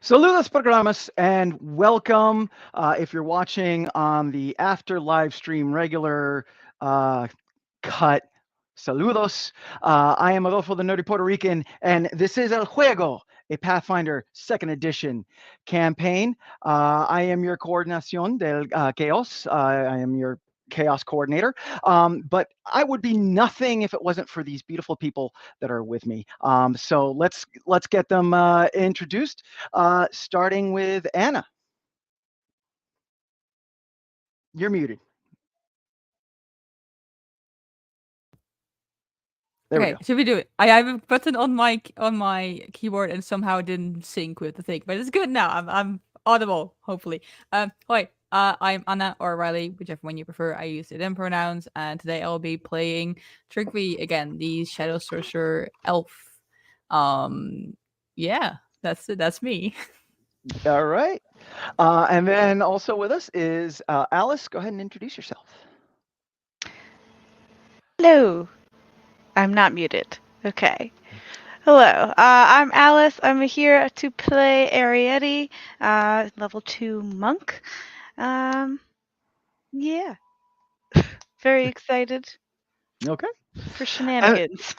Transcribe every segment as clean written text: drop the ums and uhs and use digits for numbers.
Saludos programas and welcome. If you're watching on the after live stream regular cut, saludos. I am Adolfo the Nerdy Puerto Rican, and this is El Juego, a Pathfinder 2nd edition campaign. I am your coordinación del chaos. I am your chaos coordinator. But I would be nothing if it wasn't for these beautiful people that are with me. So let's get them introduced, starting with Anna. You're muted. There we Okay, go. should we do it? I have a button on my keyboard and somehow it didn't sync with the thing, but it's good now. I'm audible, hopefully. Hi, I'm Anna or Riley, whichever one you prefer. I use the them pronouns, and today I'll be playing Trigby again, the Shadow Sorcerer elf. Yeah, that's it. That's me. All right. And then also with us is Alice. Go ahead and introduce yourself. Hello. I'm not muted. Okay. Hello. I'm Alice. I'm here to play Arietti, level 2 monk. Yeah. Very excited Okay. for shenanigans.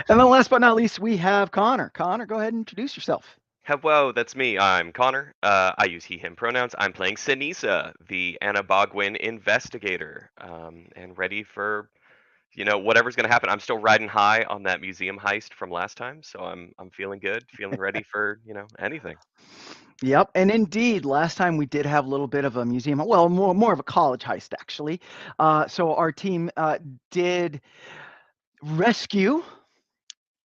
And then last but not least, we have Connor. Connor, go ahead and introduce yourself. Hello, that's me. I'm Connor. I use he, him pronouns. I'm playing Sinisa, the Anna Bogwin investigator, and ready for, whatever's going to happen. I'm still riding high on that museum heist from last time, so I'm feeling good, feeling ready for, anything. Yep, and indeed, last time we did have a little bit of a museum, well, more of a college heist, actually. So our team did rescue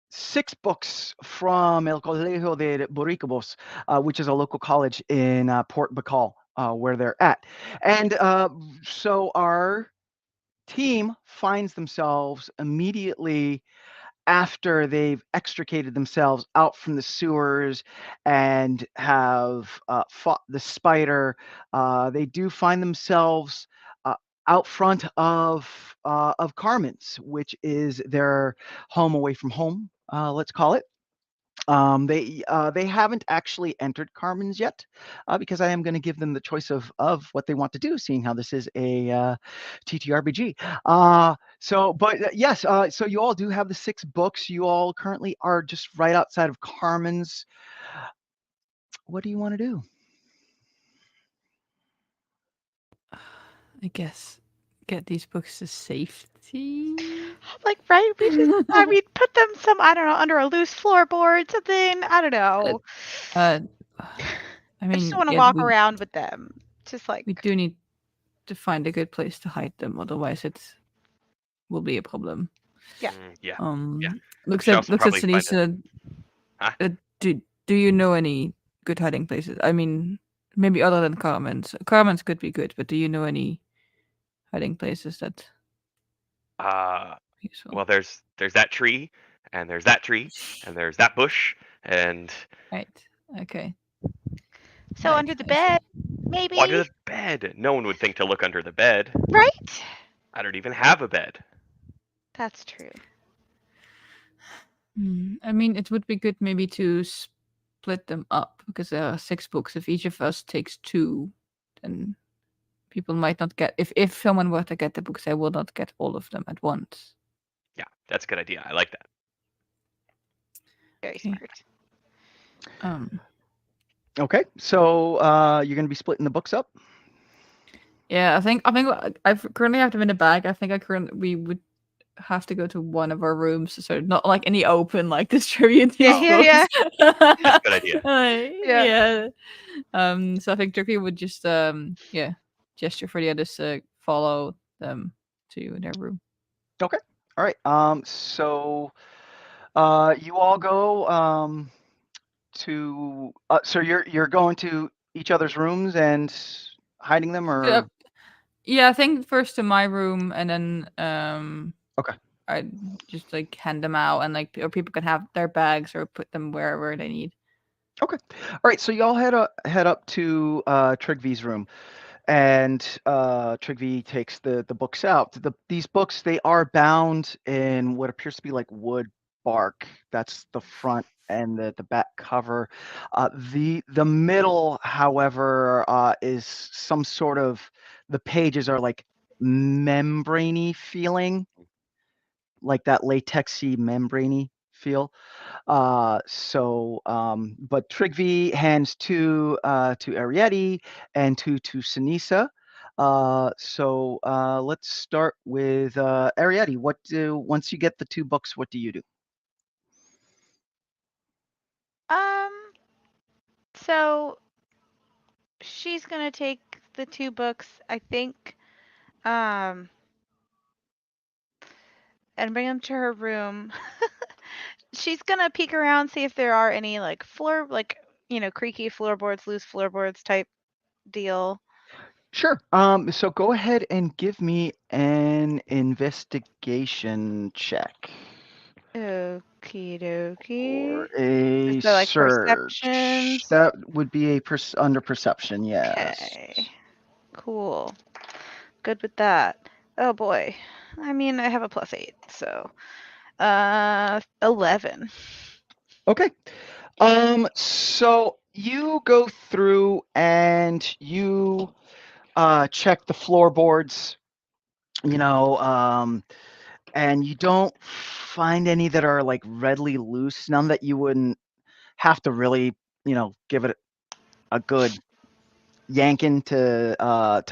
6 books from El Colegio de Boricabos, which is a local college in Port Bacall, where they're at. And so our team finds themselves immediately after they've extricated themselves out from the sewers and have fought the spider. They do find themselves out front of Carmen's, which is their home away from home, let's call it. They haven't actually entered Carmen's yet, because I am going to give them the choice of what they want to do, seeing how this is a TTRPG. Yes, so you all do have the 6 books. You all currently are just right outside of Carmen's. What do you want to do? I guess get these books to safety. Like, right? We just, put them under a loose floorboard, something. I don't know. I I mean, just want to walk around with them. Just like. we do need to find a good place to hide them, otherwise it will be a problem. Yeah. Yeah. Looks Should at also probably find Sinisa. Huh? Do you know any good hiding places? I mean, maybe other than Carmen's. Carmen's could be good, but do you know any hiding places that useful? Well, there's that tree, and there's that tree, and there's that bush, and Right. Okay. So Right, under the I bed, maybe. under the bed. No one would think to look under the bed. Right? I don't even have a bed. That's true. I mean, it would be good maybe to split them up, because there are 6 books. If each of us takes 2, then people might not get. If someone were to get the books, they will not get all of them at once. Yeah, that's a good idea. I like that. Very Okay. smart. Okay, so you're going to be splitting the books up? Yeah, I think I currently have them in a bag. I think we would have to go to one of our rooms, so not like any open, like distribute these books. Yeah. Good idea. Yeah. So I think Turkey would just gesture for the others to follow them to their room. Okay. All right. So you all go to. So you're going to each other's rooms and hiding them, or? Yeah, I think first to my room, and then Okay. I just like hand them out, and like or people can have their bags or put them wherever they need. Okay. All right. So y'all head up to Trigvy's room, and Trigvy takes the books out. These books, they are bound in what appears to be like wood bark. That's the front and the back cover. The middle, however, is some sort of, the pages are like membraney feeling, like that latexy membraney feel. But Trigvi hands two to Arietti and two to Sinisa. Let's start with Arietti. Once you get the two books, what do you do? So she's gonna take the two books, I think, and bring them to her room. She's gonna peek around, see if there are any like creaky floorboards, loose floorboards type deal. Sure. So go ahead and give me an investigation check Okie dokie. or a So like search. perception. That would be under perception, yes. Okay. Cool. Good with that. Oh boy. I mean, I have a +8, so 11. Okay. So you go through and you check the floorboards, and you don't find any that are like readily loose, none that you wouldn't have to really, give it a good yanking to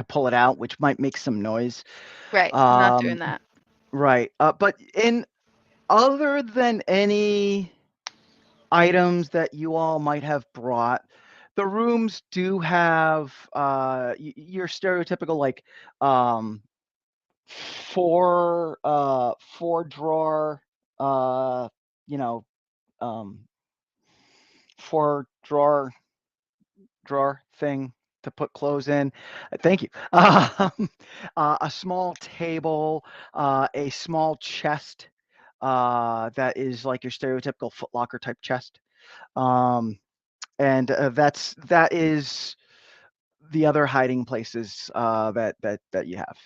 pull it out, which might make some noise. Right. I'm not doing that. Right. But other than any items that you all might have brought, the rooms do have your stereotypical like four drawer you know four drawer thing to put clothes in. Thank you. A small table, a small chest that is like your stereotypical Foot Locker type chest. And that is the other hiding places that you have.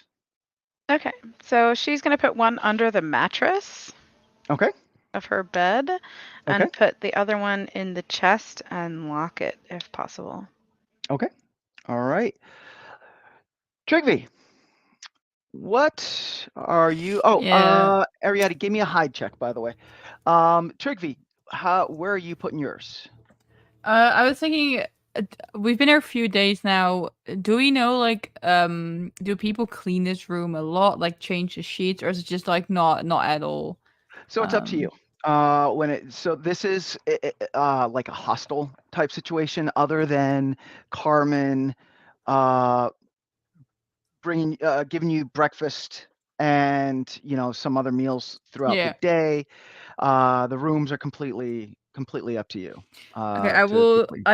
Okay. So she's going to put one under the mattress Okay. of her bed and Okay. put the other one in the chest and lock it if possible. Okay. All right. Trigvi, what are you? Oh, Yeah. Ariadne, give me a hide check, by the way. Trigvi, where are you putting yours? I was thinking, we've been here a few days now. Do we know, like, do people clean this room a lot, like change the sheets, or is it just like not at all? So it's up to you. So this is like a hostel type situation, other than Carmen giving you breakfast and some other meals throughout the Yeah. day. The rooms are completely up to you. Okay, I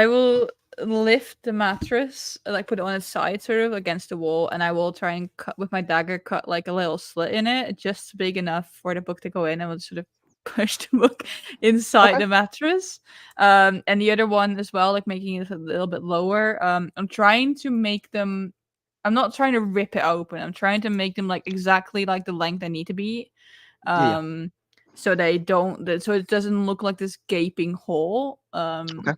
will lift the mattress, like put it on its side, sort of against the wall, and I will try and cut with my dagger, cut like a little slit in it, just big enough for the book to go in, and we'll sort of push the book inside Okay. the mattress. And the other one as well, like making it a little bit lower. I'm trying to make them. I'm not trying to rip it open. I'm trying to make them like exactly like the length they need to be. Yeah. So they don't, so it doesn't look like this gaping hole. Okay.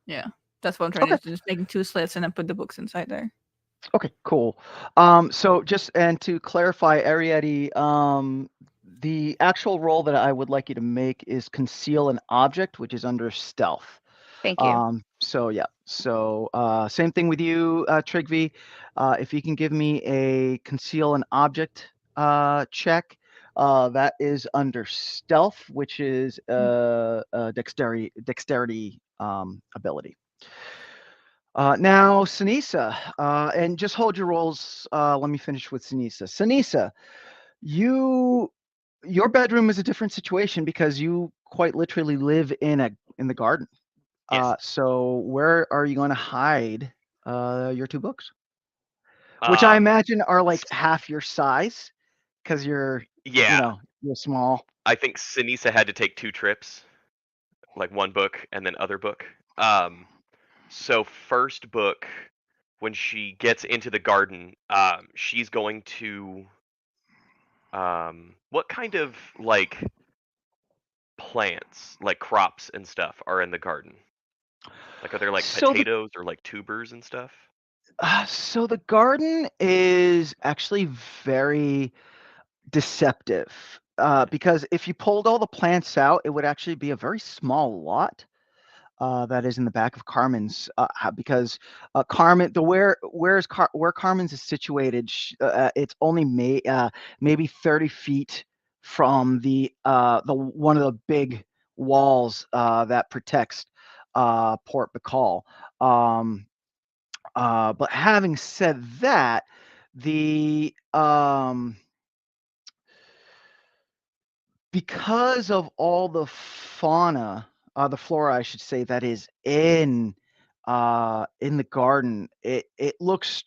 Yeah, that's what I'm trying Okay. to do, just making two slits and then put the books inside there. Okay, cool. So just and to clarify, Ariadne, the actual roll that I would like you to make is conceal an object, which is under stealth. Thank you. So yeah. So same thing with you, Trigvi. If you can give me a conceal an object check, that is under stealth, which is a dexterity ability. Now, Sinisa, and just hold your rolls. Let me finish with Sinisa. Sinisa, your bedroom is a different situation because you quite literally live in the garden. Yes. So where are you going to hide your two books? Which I imagine are like half your size, because you're Yeah. you're small. I think Sinisa had to take 2 trips, like one book and then other book. So first book, when she gets into the garden, she's going to what kind of like plants, like crops and stuff, are in the garden? Like, are there like So the potatoes or like tubers and stuff? so the garden is actually very deceptive because if you pulled all the plants out, it would actually be a very small lot. That is in the back of Carmen's because Carmen, where Carmen's is situated, it's only maybe 30 feet from the one of the big walls that protects Port Bacall. But having said that, the because of all the fauna, the flora, I should say, that is in the garden, it looks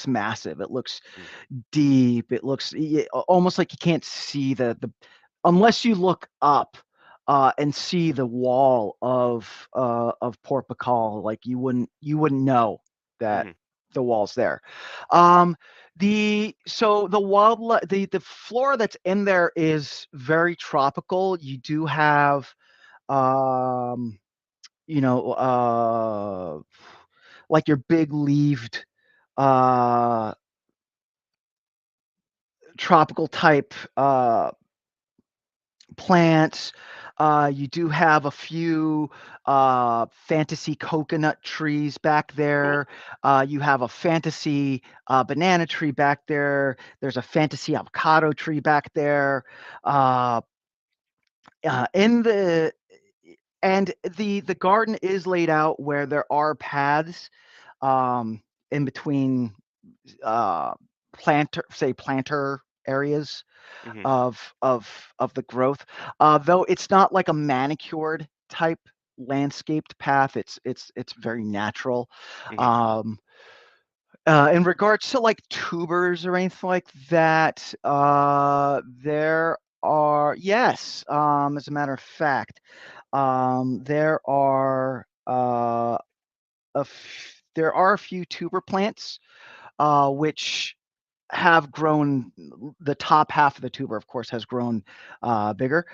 massive. It looks Mm. deep. It looks almost like you can't see the unless you look up and see the wall of Port Bacall. Like you wouldn't know that Mhm. the wall's there. Um, so the wildlife, the flora that's in there is very tropical. You do have, um, you know, like your big leaved, uh, tropical type plants. You do have a few fantasy coconut trees back Cool. there. You have a fantasy banana tree back there. There's a fantasy avocado tree back there. Uh, in the and the garden is laid out where there are paths in between uh, planter areas Mhm. of the growth. Though it's not like a manicured type landscaped path. It's very natural. Mhm. Um, in regards to like tubers or anything like that, there are yes. As a matter of fact, there are there are a few tuber plants which have grown. The top half of the tuber, of course, has grown bigger.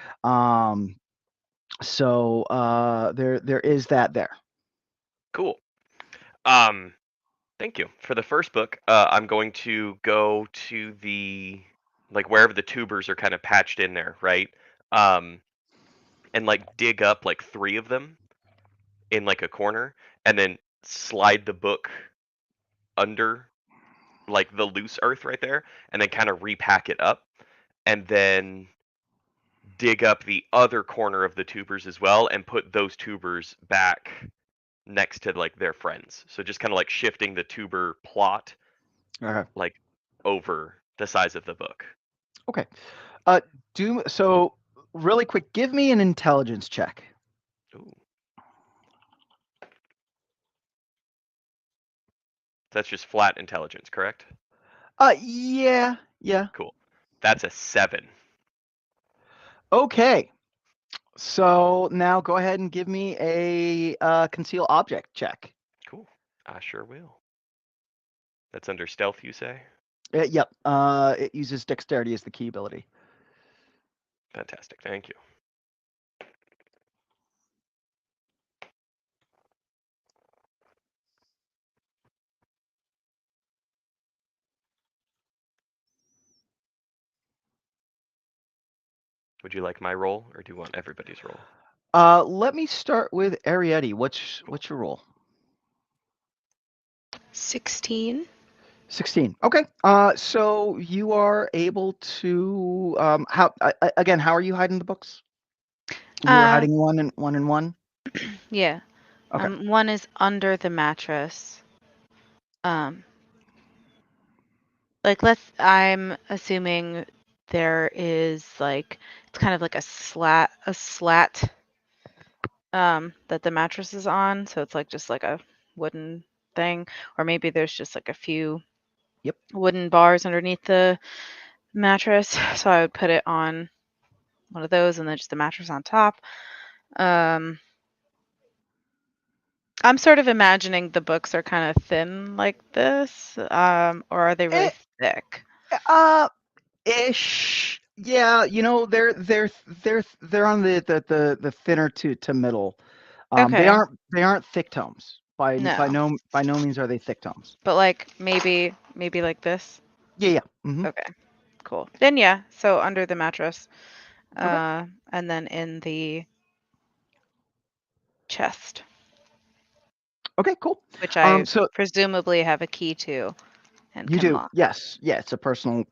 So there is that there. Cool. Thank you. For the first book, I'm going to go to the like wherever the tubers are kind of patched in there, right? Um, and like dig up like 3 of them in like a corner, and then slide the book under like the loose earth right there, and then kind of repack it up, and then dig up the other corner of the tubers as well, and put those tubers back next to like their friends. So just kind of like shifting the tuber plot Okay. like over the size of the book. Okay. Uh, do so really quick. Give me an intelligence check. Ooh. That's just flat intelligence, correct? Yeah, yeah. Cool. That's a 7. Okay. So now go ahead and give me a conceal object check. Cool. I sure will. That's under stealth, you say? Yep. It uses dexterity as the key ability. Fantastic. Thank you. Would you like my roll, or do you want everybody's roll? Let me start with Arietti. What's Cool. what's your roll? 16. 16. Okay. So you are able to how again, how are you hiding the books? You were hiding one and one? Yeah. Okay. One is under the mattress. Like I'm assuming there is like it's kind of like a slat that the mattress is on, so it's like just like a wooden thing, or maybe there's just like a few Yep. wooden bars underneath the mattress. So I would put it on one of those and then just the mattress on top. I'm sort of imagining the books are kind of thin like this, or are they really Eh, thick? uh ish. Yeah, they're on the thinner to middle. They Okay. aren't thick tomes. No. By no means are they thick tomes. But like maybe like this. Yeah, yeah. Hmm. Okay. Cool. Then yeah, so under the mattress. Okay. And then in the chest, Okay, cool. which I So presumably have a key to and you can do, lock. yes, yeah. It's a personal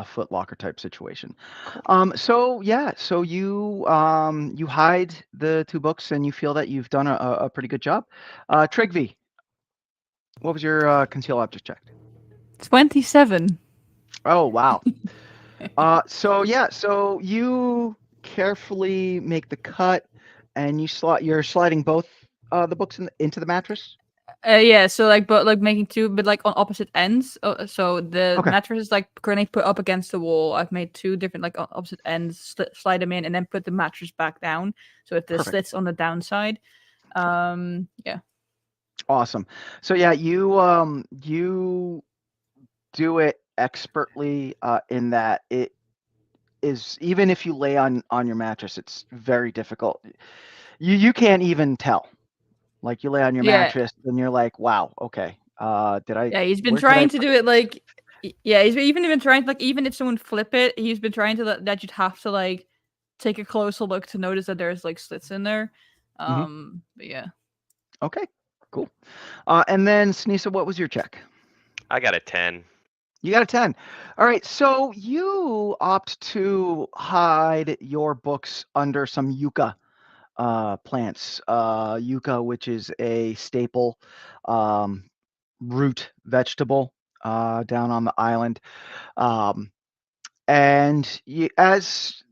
foot locker type situation. Cool. So yeah, so you hide the two books and you feel that you've done a pretty good job. Trigvi, what was your conceal object check? 27. Oh wow. So yeah, so you carefully make the cut, and you're sliding both the books into the mattress. Yeah, so like, but like making two, but like on opposite ends. So the Okay, mattress is like currently put up against the wall. I've made two different like on opposite ends, slide them in, and then put the mattress back down. So if the perfect, slits on the downside. Yeah. awesome. So yeah, you do it expertly in that it is, even if you lay on your mattress, it's very difficult. You can't even tell. Like you lay on your Yeah. mattress and you're like, wow, okay. Yeah, he's been Where did I trying to put do it like, yeah, he's even been trying to like, even if someone flip it, he's been trying to that you'd have to like take a closer look to notice that there's like slits in there. Mhm. But yeah. Okay, cool. And then Snisa, what was your check? I got a 10. You got a 10. All right, so you opt to hide your books under some yucca plants. Yucca, which is a staple um, root vegetable down on the island. Um, and as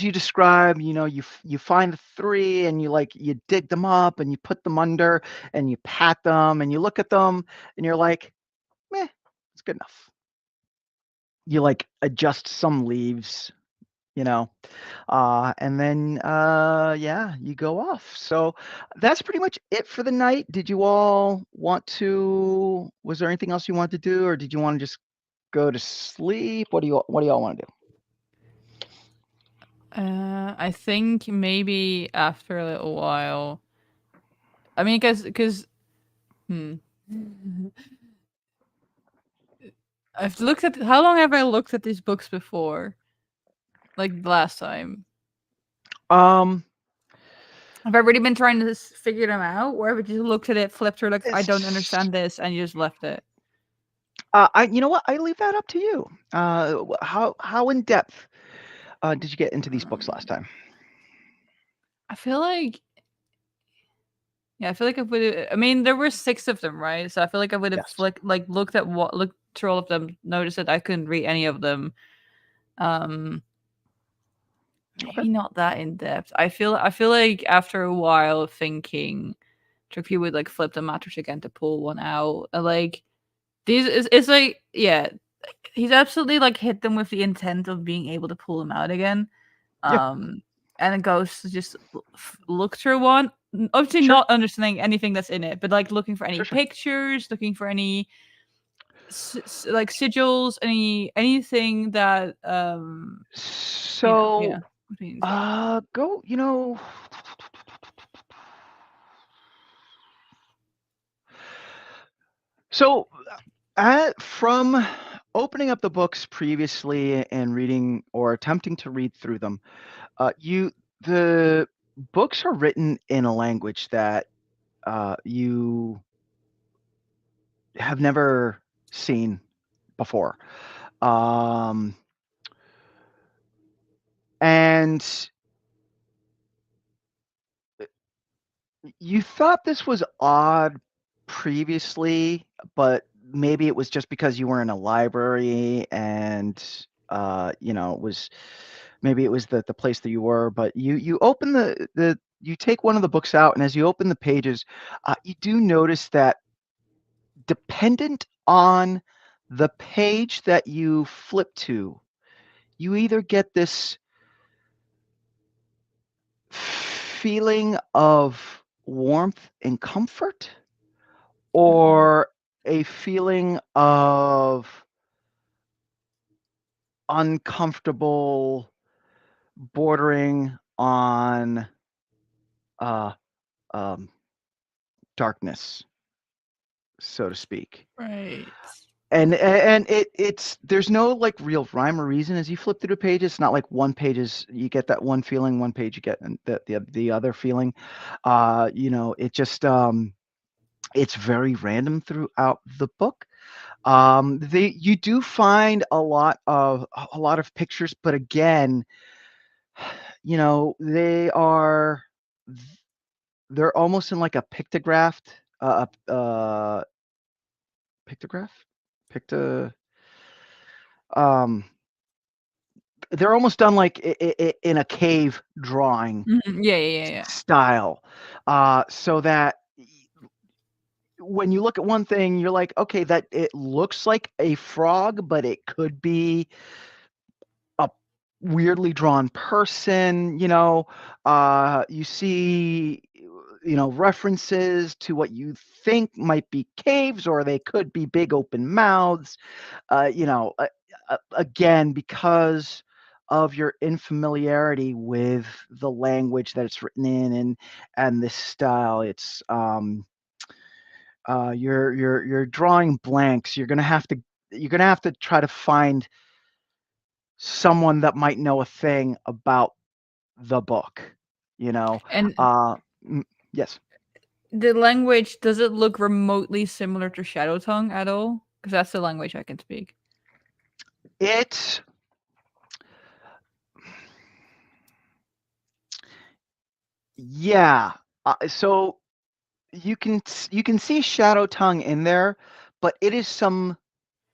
you describe, you find the three and you dig them up and you put them under and you pat them and you look at them and you're like, meh, it's good enough. You like adjust some leaves, you know, and then yeah, you go off. So that's pretty much it for the night. Did you all was there anything else you wanted to do, or did you want to just go to sleep? What do y'all want to do? I think maybe after a little while. I mean, because hmm. I've looked at how long have I looked at these books before? Like the last time. Um, Have I really been trying to figure them out, or have I just looked at it, flipped through, like I don't it's understand this, and you just left it? you know what? I leave that up to you. How in depth did you get into these books last time? I feel like, yeah, I feel like I would. I mean, there were 6 of them, right? So I feel like I would have Yes. looked through all of them, noticed that I couldn't read any of them. Um, Okay. Maybe not that in depth. I feel like after a while of thinking, Tricky would like flip the mattress again to pull one out. Like these is it's like, yeah, he's absolutely like hit them with the intent of being able to pull them out again. Yeah. And it goes to just look through one. Obviously, Sure. not understanding anything that's in it, but like looking for any Sure. Sure. pictures, looking for any like sigils, anything that yeah. So, What means that? go. So, from opening up the books previously and reading or attempting to read through them, the books are written in a language that you have never seen before. Um, and you thought this was odd previously, but maybe it was just because you were in a library and it was maybe it was the place that you were, but you open the you take one of the books out, and as you open the pages, you do notice that dependent on the page that you flip to, you either get this feeling of warmth and comfort Mhm. or a feeling of uncomfortable, bordering on um, darkness, so to speak. Right. And it's there's no like real rhyme or reason as you flip through the pages. It's not like one page is you get that one feeling, one page you get the other feeling. It just it's very random throughout the book. You do find a lot of pictures, but again, they're almost in like a pictograph, pictograph, picto. Um, they're almost done like in a cave drawing Yeah. style, so that when you look at one thing, you're like, okay, that it looks like a frog, but it could be a weirdly drawn person. You see references to what you think might be caves, or they could be big open mouths. Again, because of your infamiliarity with the language that it's written in and this style, it's you're drawing blanks. You're gonna have to try to find someone that might know a thing about the book. You know, And yes, the language, does it look remotely similar to Shadow Tongue at all? Because that's the language I can speak. it. Yeah. So you can see Shadow Tongue in there, but it is some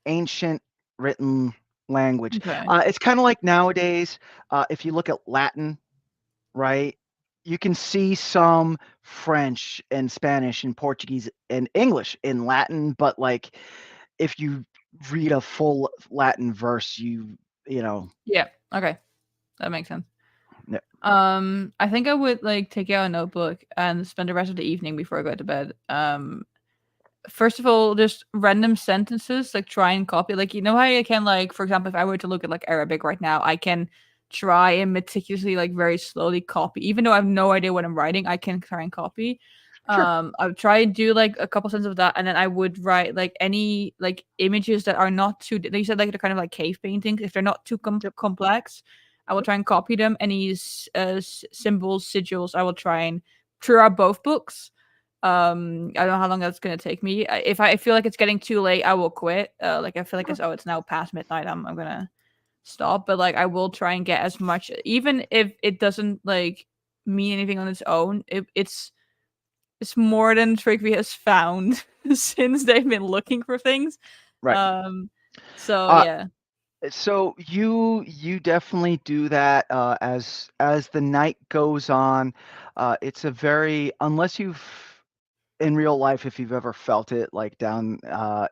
ancient written language. Okay. It's kind of like nowadays, if you look at Latin, right? You can see some French and Spanish and Portuguese and English in Latin, but like if you read a full Latin verse, you know. Yeah. Okay. That makes sense. Yeah. I think I would like take out a notebook and spend the rest of the evening before I go to bed. First of all, just random sentences, like try and copy. Like, you know how you can, like, for example, if I were to look at like Arabic right now, I can try and meticulously, like, very slowly copy. Even though I have no idea what I'm writing, I can try and copy. Sure. I would try and do like a couple sentences of that, and then I would write like any like images that are not too. You said like they're kind of like cave paintings. If they're not too Yep. complex, I will try and copy them. Any symbols, sigils, I will try and throughout both books. I don't know how long that's gonna take me. If I feel like it's getting too late, I will quit. Like I feel like it's now past midnight. I'm gonna stop. But like I will try and get as much, even if it doesn't like mean anything on its own. It's more than Trigby has found since they've been looking for things. Right. So Uh, yeah. so you definitely do that as the night goes on. It's a very unless you've in real life, if you've ever felt it, like down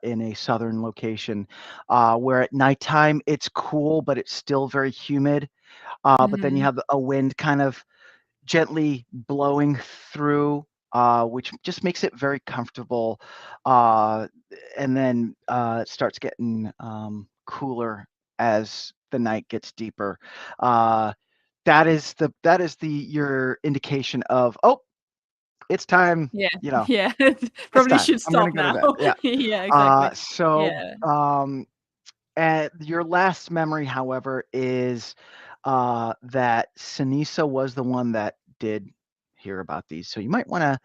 in a southern location, where at nighttime it's cool, but it's still very humid. But then you Mhm. have a wind kind of gently blowing through, which just makes it very comfortable. Uh, and then it starts getting cooler as the night gets deeper. Uh, that is your indication of, oh, it's time. Yeah. You know, Yeah. it's Probably time. should I'm gonna stop go to now. bed. Yeah. Yeah, exactly. So Yeah. and your last memory, however, is that Sinisa was the one that did hear about these. So you might want to,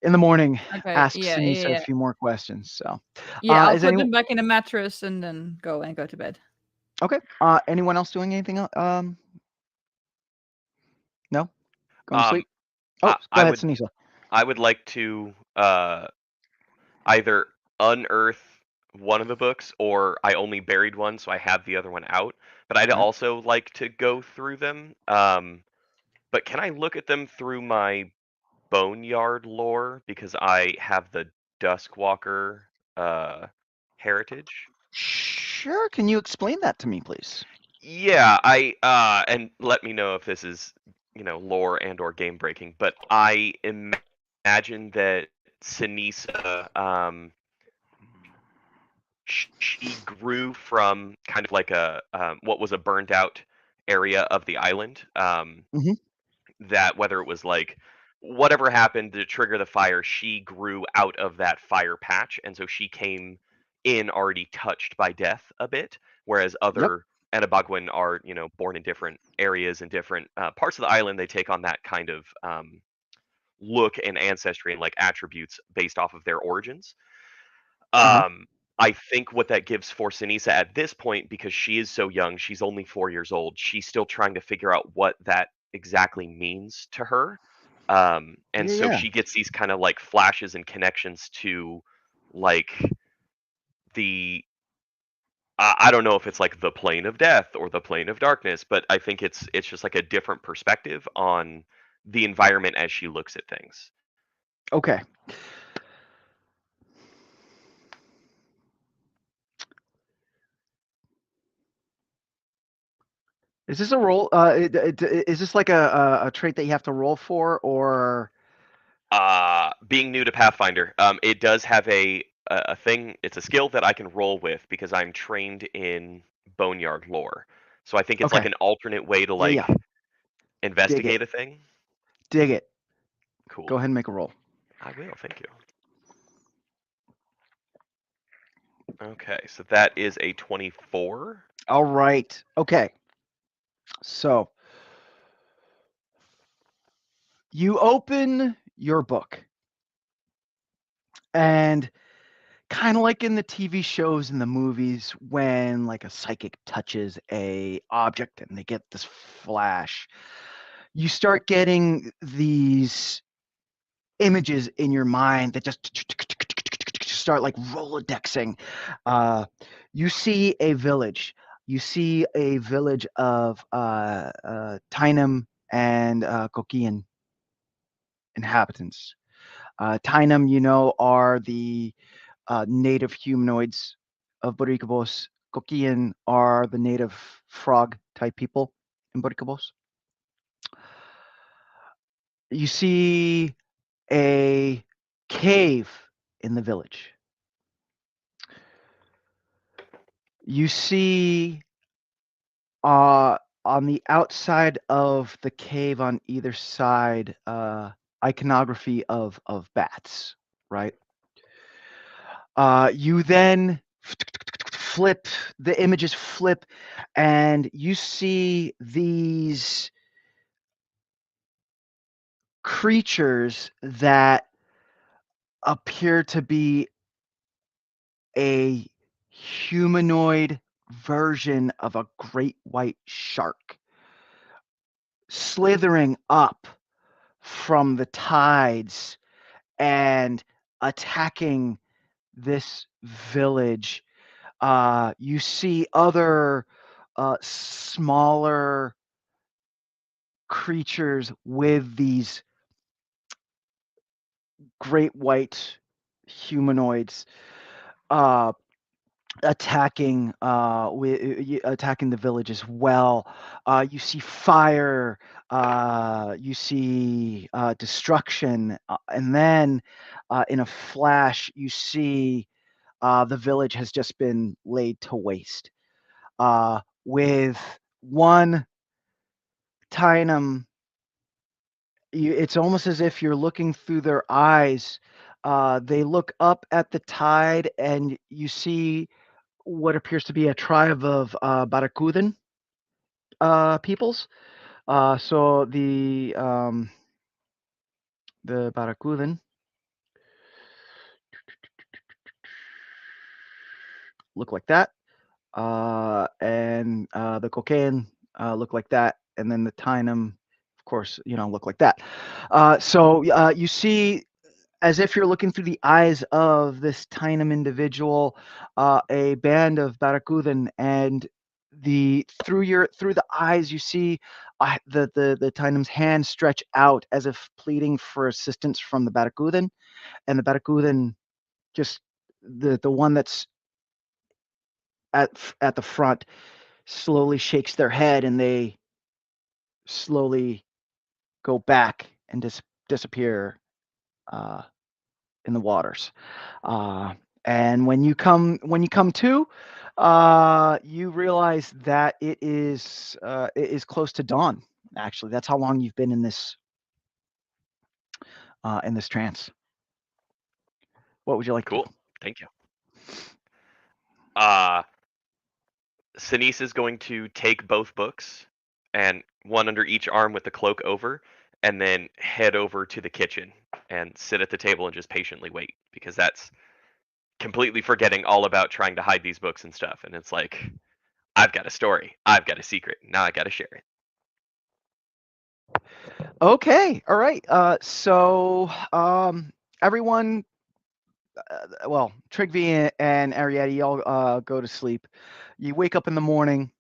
in the morning, Okay. ask Yeah. Sinisa a few more questions. So, Yeah, I'll is put anyone them back in the mattress and then go to bed. okay? Anyone else doing anything? No, going to Um, sleep. Oh, go I ahead, would Sinisa. I would like to either unearth one of the books, or I only buried one, so I have the other one out. But I'd Right. also like to go through them. But can I look at them through my Boneyard lore, because I have the Duskwalker uh, heritage? Sure. Can you explain that to me, please? Yeah, I and let me know if this is, lore and or game breaking, but I imagine that Sinisa she grew from kind of like a what was a burned out area of the island. Mhm. That whether it was like whatever happened to trigger the fire, she grew out of that fire patch, and so she came in already touched by death a bit, whereas Yep. other Anabagwin are, born in different areas and different parts of the island. They take on that kind of look and ancestry and like attributes based off of their origins. Uh-huh. I think what that gives for Sinisa at this point, because she is so young, she's only 4 years old. She's still trying to figure out what that exactly means to her. And so Yeah. she gets these kind of like flashes and connections to like the I don't know if it's like the plane of death or the plane of darkness, but I think it's just like a different perspective on the environment as she looks at things. Okay. Is this a roll? Is this like a trait that you have to roll for, or? Being new to Pathfinder, it does have a thing. It's a skill that I can roll with because I'm trained in Boneyard lore. So I think it's like Okay. an alternate way to Yeah, like yeah. Dig it. investigate a thing. Dig it. Go Cool. ahead and make a roll. I will. Thank you. Okay, so that is a 24. All right. Okay. So you open your book, and kind of like in the TV shows and the movies, when like a psychic touches a object and they get this flash, you start getting these images in your mind that just start like rolodexing. You see a village. You see a village of Tynum and Kokian inhabitants. Tynum, are the native humanoids of Boricabos. Kokian are the native frog type people in Boricabos. You see a cave in the village. You see on the outside of the cave on either side iconography of bats, right? You then flip, the images flip, and you see these creatures that appear to be a humanoid version of a great white shark slithering up from the tides and attacking this village. You see other smaller creatures with these great white humanoids attacking attacking the village as well. You see fire, you see destruction, and then in a flash you see the village has just been laid to waste, with one Tynum. It's almost as if you're looking through their eyes. They look up at the tide, and you see what appears to be a tribe of Barakudan peoples. So the Barakudan look like that, and the Cocaine look like that, and then the Tynum, of course, look like that. So you see, as if you're looking through the eyes of this Tynum individual, a band of Barakudan, and through the eyes you see the Tynum's hand stretch out as if pleading for assistance from the Barakudan, and the Barakudan, just the one that's at the front, slowly shakes their head, and they slowly go back and disappear in the waters. And when you come to, you realize that it is close to dawn. Actually, that's how long you've been in this trance. What would you like to do? Cool. Thank you. Sinise is going to take both books and one under each arm with the cloak over, and then head over to the kitchen and sit at the table and just patiently wait, because that's completely forgetting all about trying to hide these books and stuff. And it's like, I've got a story, I've got a secret, now I got to share it. Okay, all right. So everyone, well, Trigby and Arietti all go to sleep. You wake up in the morning,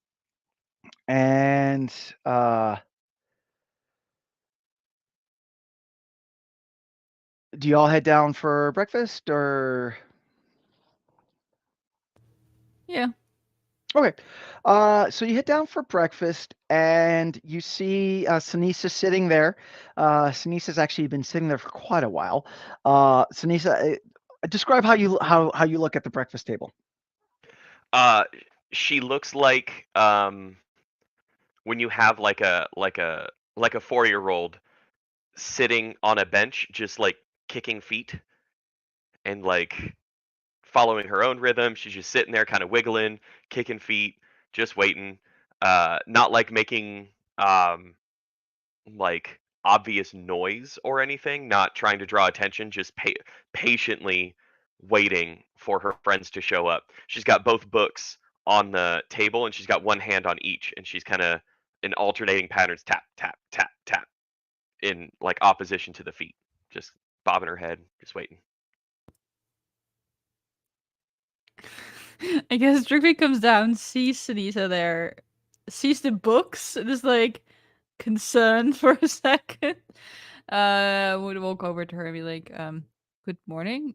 and do you all head down for breakfast, or? Yeah. Okay. So you head down for breakfast, and you see Sinisa sitting there. Sinisa's actually been sitting there for quite a while. Sinisa, describe how you look at the breakfast table. She looks like when you have like a 4-year-old sitting on a bench, just like kicking feet and like following her own rhythm. She's just sitting there, kind of wiggling, kicking feet, just waiting. Not like making um, like obvious noise or anything. Not trying to draw attention. Just patiently waiting for her friends to show up. She's got both books on the table, and she's got one hand on each, and she's kind of in alternating patterns, tap tap tap tap, in like opposition to the feet. Just bobbing her head, just waiting. I guess Drigby comes down, sees Sinisa there, sees the books, and is like concerned for a second. Would walk over to her and be like, good morning.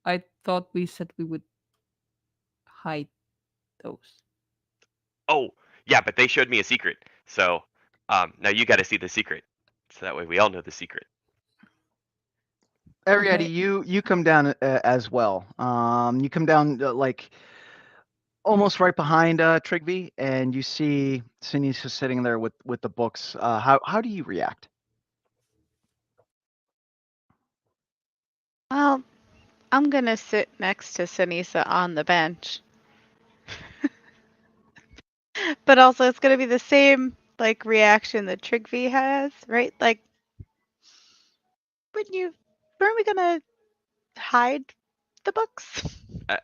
I thought we said we would hide those. Oh, yeah, but they showed me a secret. So now you got to see the secret. So that way we all know the secret. Arietti, Okay. you come down as well. You come down like almost right behind Trigby, and you see Sinisa sitting there with the books. How do you react? Well, I'm gonna sit next to Sinisa on the bench. But also it's gonna be the same like reaction that Trigby has, right? Like weren't we gonna hide the books?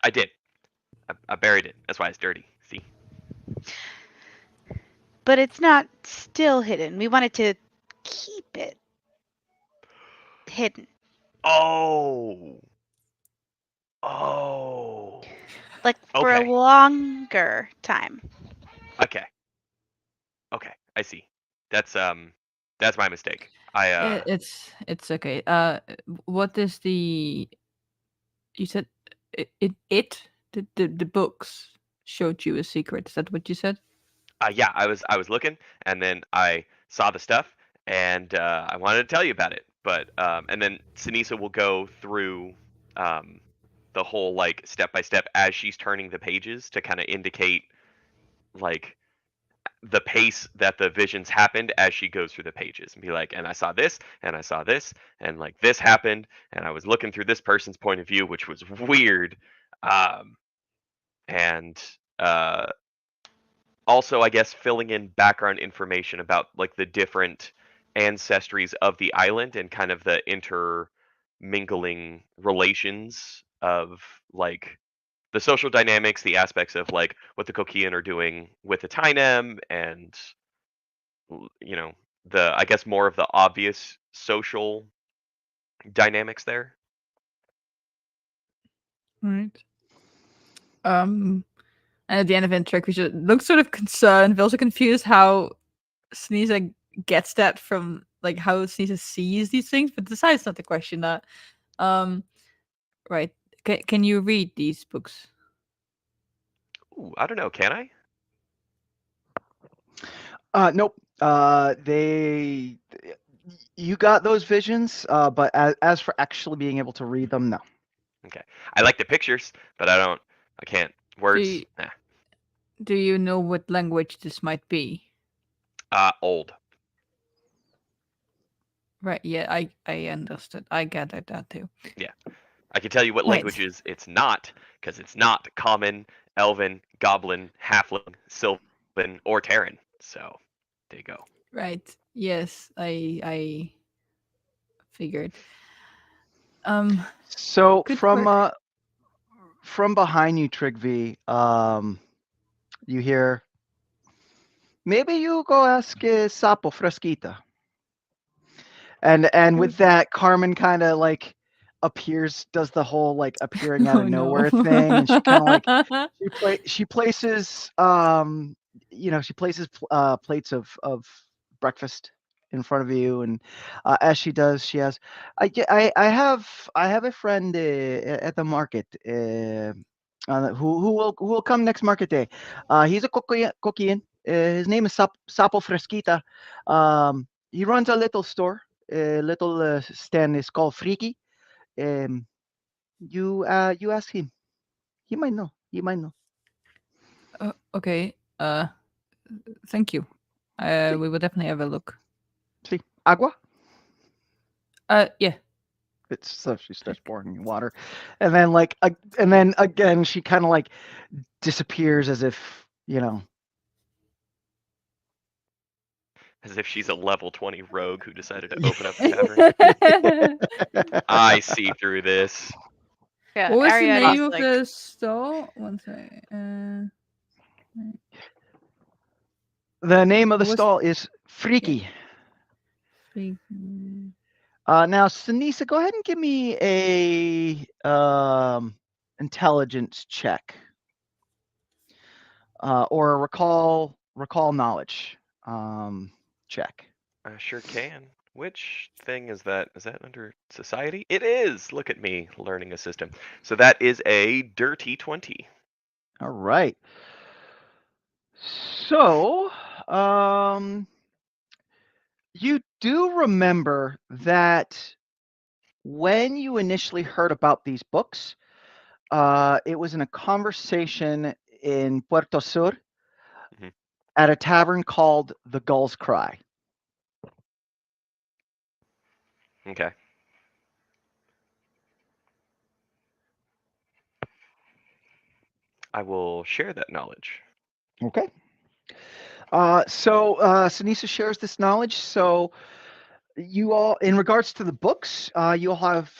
I did. I buried it. That's why it's dirty. See? But it's not still hidden. We wanted to keep it hidden. Oh. Oh. Like for a Okay. longer time. Okay. Okay. I see. That's my mistake. It's okay. What is the? You said the books showed you a secret. Is that what you said? Yeah, I was looking, and then I saw the stuff, and I wanted to tell you about it. But and then Sinisa will go through um, the whole like step by step as she's turning the pages to kind of indicate like the pace that the visions happened as she goes through the pages, and be like, and I saw this, and I saw this, and like this happened, and I was looking through this person's point of view, which was weird. Um, and also, I guess, filling in background information about like the different ancestries of the island and kind of the intermingling relations of like the social dynamics, the aspects of like what the Kokian are doing with the Tainem, and you know, the I guess more of the obvious social dynamics there. Right. And at the end of it, Trick looks sort of concerned, but also confused how Sneeza gets that from like how Sneeza sees these things, but decides not to question that. Right. Can you read these books? Ooh, I don't know, can I? Nope. You got those visions, but as for actually being able to read them, no. Okay. I like the pictures, but I can't. Words. Nah. Do you know what language this might be? Old. Right. Yeah, I understood. I gathered that too. Yeah. I can tell you what Right. languages it's not, because it's not Common, Elven, Goblin, Halfling, Sylvan, or Terran. So, there you go. Right. Yes, I figured. So Good work. from behind you, Trigvi, you hear, maybe you go ask Sapo Fresquita. And with that, Carmen kind of like appears, does the whole like appearing out of Oh no. nowhere thing, and she kind of like she places she places plates of breakfast in front of you, and as she does, she has, I have a friend at the market who will come next market day. He's a coquin. His name is Sapo Fresquita. He runs a little store. A little stand is called Freaky. Um, you ask him. He might know. He might know. Okay. Thank you. Sí, We will definitely have a look. sí. Agua. Yeah. It's so she starts pouring water, and then and then again she kind of like disappears as if As if she's a level 20 rogue who decided to open up a tavern. I see through this. Yeah, What was the Ariadne's name of like, the stall? One second. The name of the What was stall is Freaky. the Now, Sinisa, go ahead and give me a intelligence check, or a recall knowledge check. I sure can. Which thing is that? Is that under society? It is! Look at me learning a system. So that is a dirty 20. All right. So, you do remember that when you initially heard about these books, it was in a conversation in Puerto Sur Mhm. at a tavern called the Gull's Cry. Okay. I will share that knowledge. Okay. So Sinisa shares this knowledge. So you all, in regards to the books, you'll have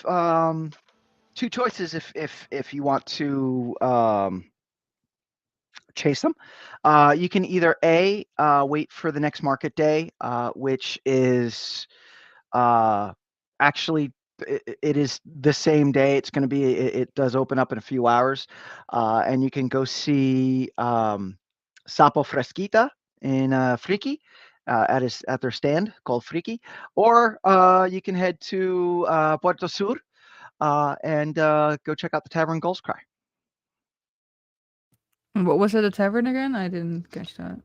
two choices if you want to chase them. You can either wait for the next market day, which is actually it is the same day. It's going to be, it does open up in a few hours, and you can go see Sapo Fresquita in Friki at their stand called Friki, or you can head to Puerto Sur and go check out the Tavern Gulls Cry. What was it? The tavern again? I didn't catch that.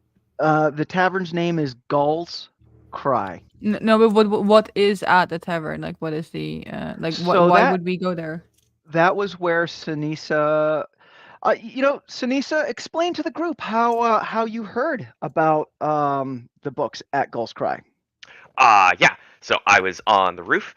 The tavern's name is Gulls Cry. No, but what is at the tavern? Like, what is the like? So Why would we go there? that was where Sinisa, Sinisa, explain to the group how you heard about the books at Gulls Cry. Yeah. So I was on the roof,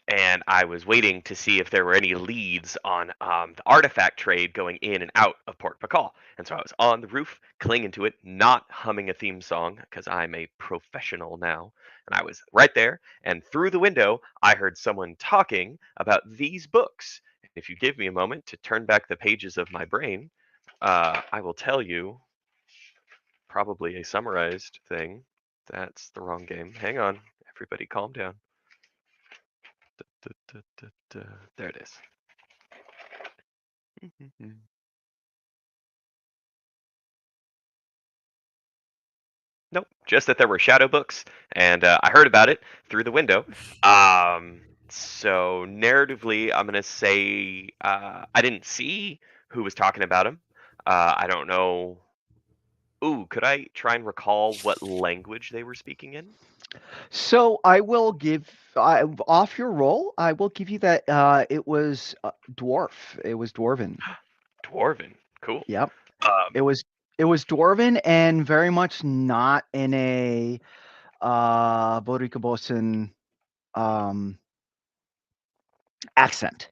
and I was waiting to see if there were any leads on the artifact trade going in and out of Port Pakal. And so I was on the roof, clinging to it, not humming a theme song because I'm a professional now. And I was right there, and through the window, I heard someone talking about these books. If you give me a moment to turn back the pages of my brain, I will tell you probably a summarized thing. That's the wrong game. Hang on. Everybody calm down. There it is. Nope, just that there were shadow books, and I heard about it through the window. So narratively, I'm gonna say I didn't see who was talking about them. I don't know. Ooh, could I try and recall what language they were speaking in? So I will give off your roll. I will give you that. It was dwarf. It was dwarven. Dwarven. Cool. Yep. Um, It was dwarven and very much not in a Borikabosan accent.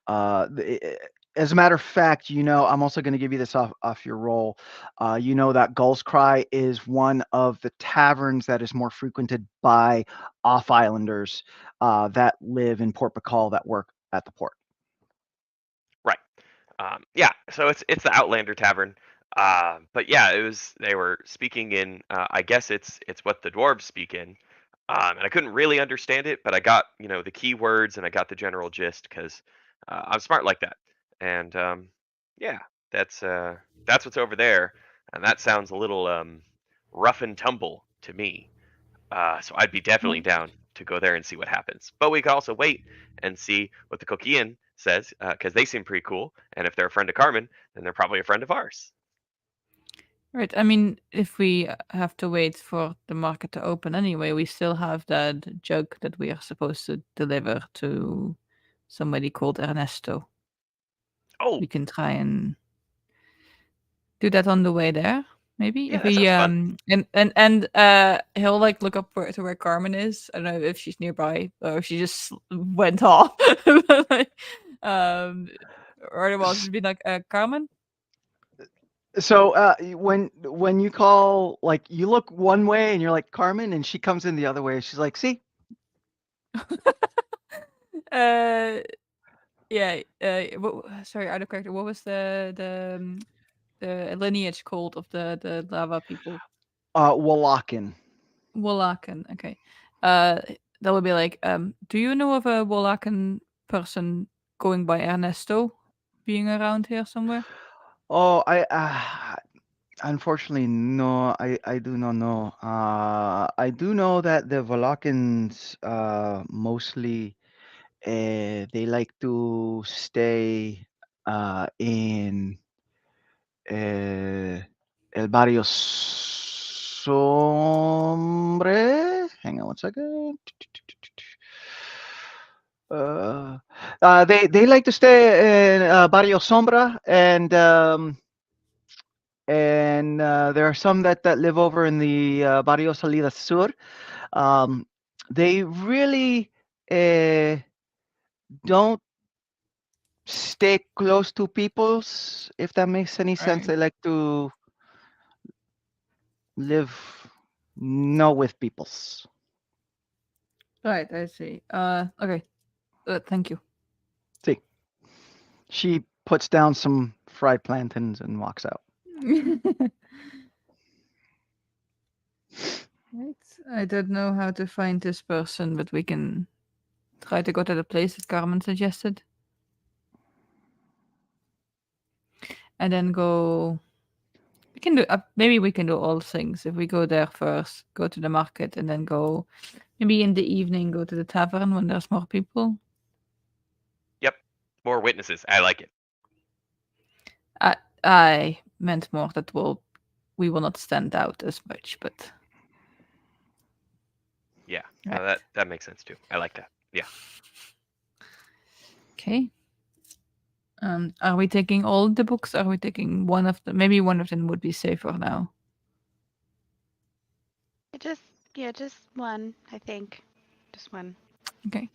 As a matter of fact, I'm also going to give you this off your roll. That Gull's Cry is one of the taverns that is more frequented by off islanders that live in Port Bacall that work at the port. right. Yeah. So it's the Outlander Tavern. But yeah, they were speaking in. I guess it's what the dwarves speak in. And I couldn't really understand it, but I got the key words and I got the general gist because I'm smart like that. And yeah, that's what's over there, and that sounds a little rough and tumble to me. So I'd be definitely Right. down to go there and see what happens. But we could also wait and see what the Coquillan says because they seem pretty cool. And if they're a friend of Carmen, then they're probably a friend of ours. Right. I mean, if we have to wait for the market to open anyway, we still have that jug that we are supposed to deliver to somebody called Ernesto. Oh, We can try and do that on the way there, maybe. yeah, If that we sounds fun. and he'll like look up to where Carmen is. I don't know if she's nearby or if she just went off. But, like, um, or otherwise, S- it'd be like Carmen. So when you call, like you look one way and you're like Carmen, and she comes in the other way. She's like, "See, uh, yeah. Sorry, out of character. What was the lineage called of the lava people? Wallakin." Wallakan. Okay. That would be like, do you know of a Wallakan person going by Ernesto being around here somewhere? Oh, unfortunately, no, I do not know. I do know that the Volokins mostly they like to stay in El Barrio Sombre. Hang on one second. They like to stay in Barrio Sombra, and there are some that live over in the Barrio Salida Sur. Um, they really don't stay close to peoples, if that makes any sense. Right. They like to live no with peoples. Right, I see. Okay. Thank you. See, she puts down some fried plantains and walks out. Right. I don't know how to find this person, but we can try to go to the place that Carmen suggested. And then go. We can do. Maybe we can do all things. If we go there first, go to the market, and then go. Maybe in the evening, go to the tavern when there's more people. Yep, more witnesses. I like it. I meant more that we will not stand out as much, but Yeah, right. no, that makes sense too. I like that. Yeah. Okay. Are we taking all the books? Are we taking one of them? Maybe one of them would be safer now. Just one, I think. Just one. Okay.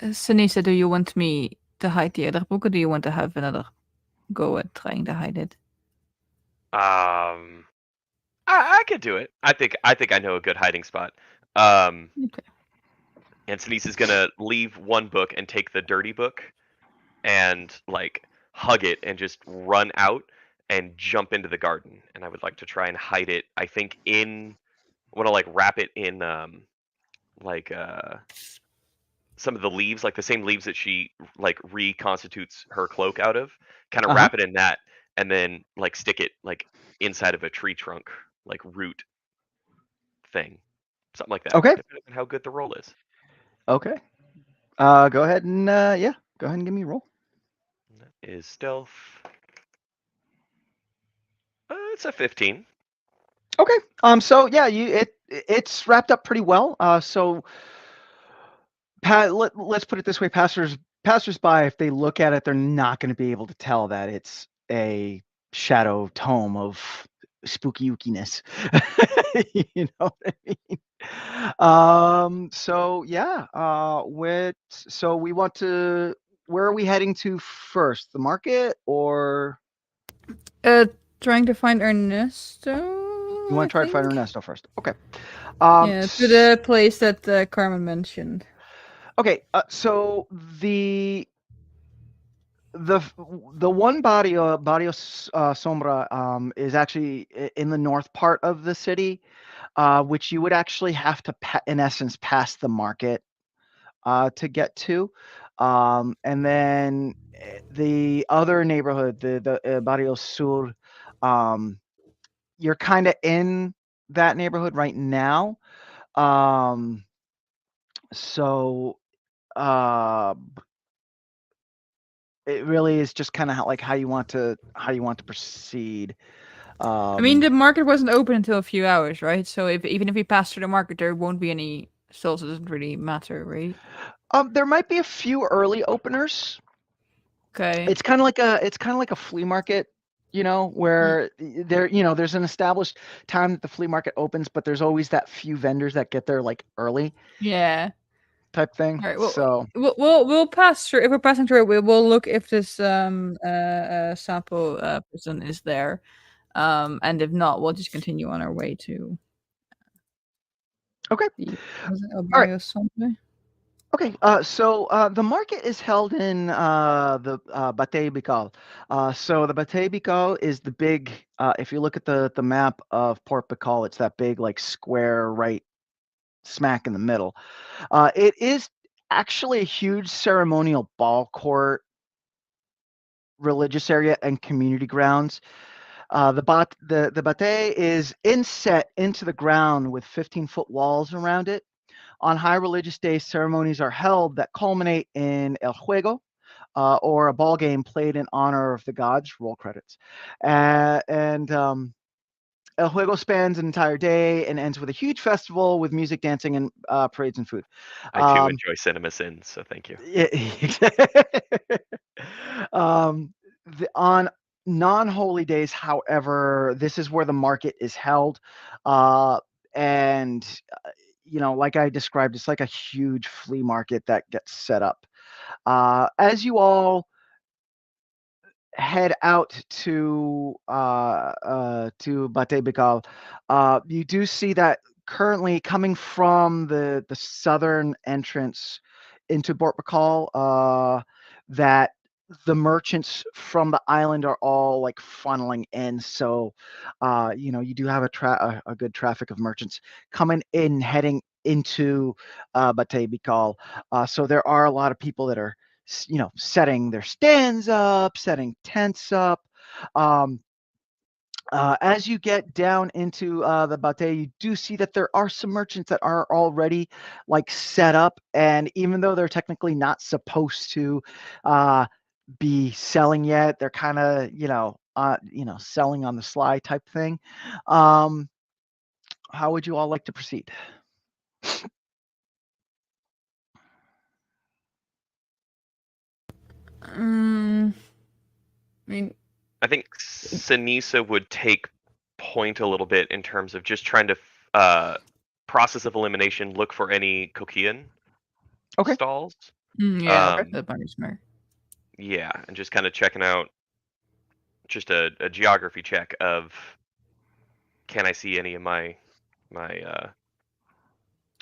Sinisa, do you want me to hide the other book, or do you want to have another go at trying to hide it? I could do it. I think I know a good hiding spot. Um, Okay. and Denise is gonna leave one book and take the dirty book, and like hug it and just run out and jump into the garden. And I would like to try and hide it. I think I want to like wrap it in like some of the leaves, like the same leaves that she like reconstitutes her cloak out of. Kind of Uh huh. wrap it in that, and then like stick it like inside of a tree trunk, like root thing, something like that. Okay. Depending on how good the roll is. Okay. Go ahead and yeah, go ahead and give me a roll. That is stealth. It's a 15. Okay. So yeah, it's wrapped up pretty well. So let's put it this way: passersby, if they look at it, they're not going to be able to tell that it's a shadow tome of spooky ookiness. You know what I mean? So yeah. So we want to. Where are we heading to first? The market, or Trying to find Ernesto. you want to try to find Ernesto first? Okay. Yeah, to the place that Carmen mentioned. Okay. So the one barrio Sombra is actually in the north part of the city, which you would actually have to in essence pass the market to get to, and then the other neighborhood, the Barrio Sur, you're kind of in that neighborhood right now. So uh, it really is just kind of like how you want to proceed. I mean, the market wasn't open until a few hours, right? So even if we pass through the market, there won't be any stalls. It doesn't really matter, right? There might be a few early openers. Okay. It's kind of like a flea market, where there's an established time that the flea market opens, but there's always that few vendors that get there like early Yeah. type thing. All right. Well, So we'll pass through. If we're passing through, we'll look if this Sapo person is there, and if not, we'll just continue on our way to. okay, Was it all right. Barrio Sombra? Okay, so the market is held in the Batey Bikal. So the Batey Bikal is the big. If you look at the map of Port Bikal, it's that big like square right smack in the middle. It is actually a huge ceremonial ball court, religious area, and community grounds. The Batey is inset into the ground with 15-foot walls around it. On high religious days, ceremonies are held that culminate in El Juego, or a ball game played in honor of the gods. Roll credits. And El Juego spans an entire day and ends with a huge festival with music, dancing, and parades and food. I too enjoy Cinema Sins, so thank you. On non-holy days, however, this is where the market is held, and like I described, it's like a huge flea market that gets set up. As you all head out to Bate Bikal, you do see that currently coming from the southern entrance into Port Bikal, that the merchants from the island are all like funneling in. So, you do have a good traffic of merchants coming in, heading into Bate Bikal. So there are a lot of people that are setting their stands up, setting tents up. As you get down into the Bate, you do see that there are some merchants that are already like set up, and even though they're technically not supposed to be selling yet, they're kind of selling on the sly type thing. How would you all like to proceed? I mean, I think Sinisa would take point a little bit in terms of just trying to process of elimination, look for any Kokian stalls. yeah, that might be smart. Yeah, and just kind of checking out just a geography check of, can I see any of my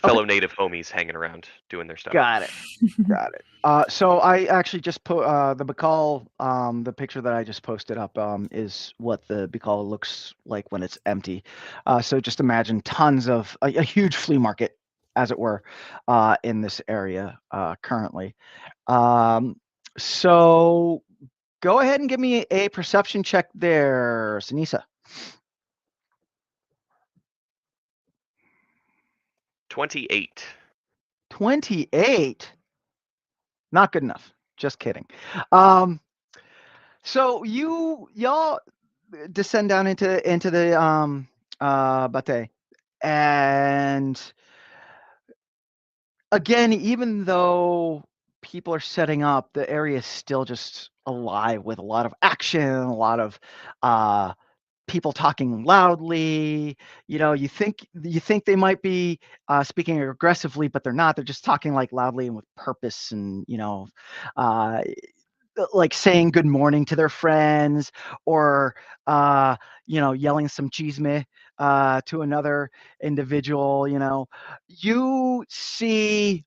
fellow native homies hanging around doing their stuff. Got it. So I actually just put the Bacall, the picture that I just posted up is what the Bacall looks like when it's empty. So just imagine tons of a huge flea market, as it were, in this area currently. So go ahead and give me a perception check there, Sinisa. 28. 28. Not good enough. Just kidding. So y'all descend down into the Bate. And again, even though people are setting up, the area is still just alive with a lot of action, a lot of people talking loudly. You think they might be speaking aggressively, but they're not. They're just talking like loudly and with purpose, and uh, like saying good morning to their friends, or yelling some chisme to another individual. You see,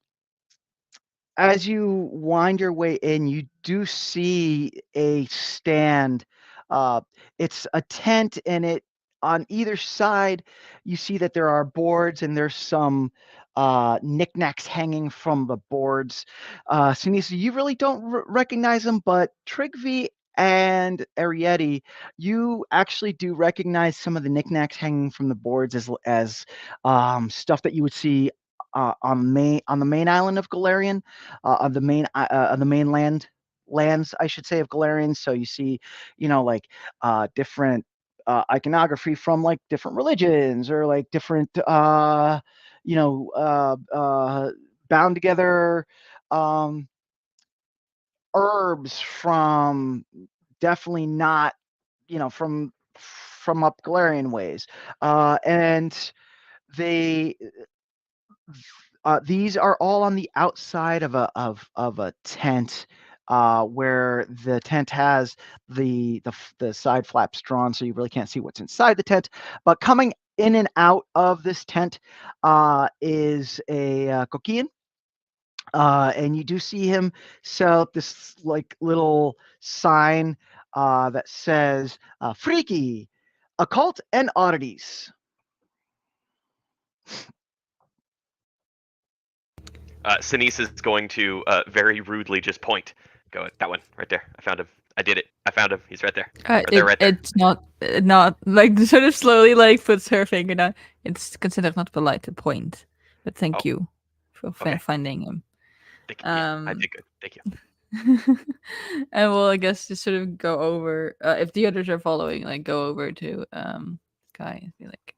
as you wind your way in, you do see a stand. Uh, it's a tent, and on either side, you see that there are boards, and there's some knickknacks hanging from the boards. Sinisa, you really don't recognize them, but Trigvi and Arietti, you actually do recognize some of the knickknacks hanging from the boards as stuff that you would see on the main island of Galarian, of the mainland lands, I should say, of Galarian. So you see, like different iconography from like different religions, or like different bound together herbs from, definitely not, from up Galarian ways, and they these are all on the outside of a tent, where the tent has the side flaps drawn, so you really can't see what's inside the tent. But coming in and out of this tent is a Kokian. And you do see him set up this like little sign that says "Freaky, Occult and Oddities." Sinise is going to very rudely just point. Go, that one right there. I found him. I did it. I found him. He's right there. Right there. Right there. It's not like sort of slowly like puts her finger down. It's considered not polite to point, but thank you for finding him. Thank you. Yeah, I did good. Thank you. And we'll, I guess, just sort of go over if the others are following, like go over to Kai and be like,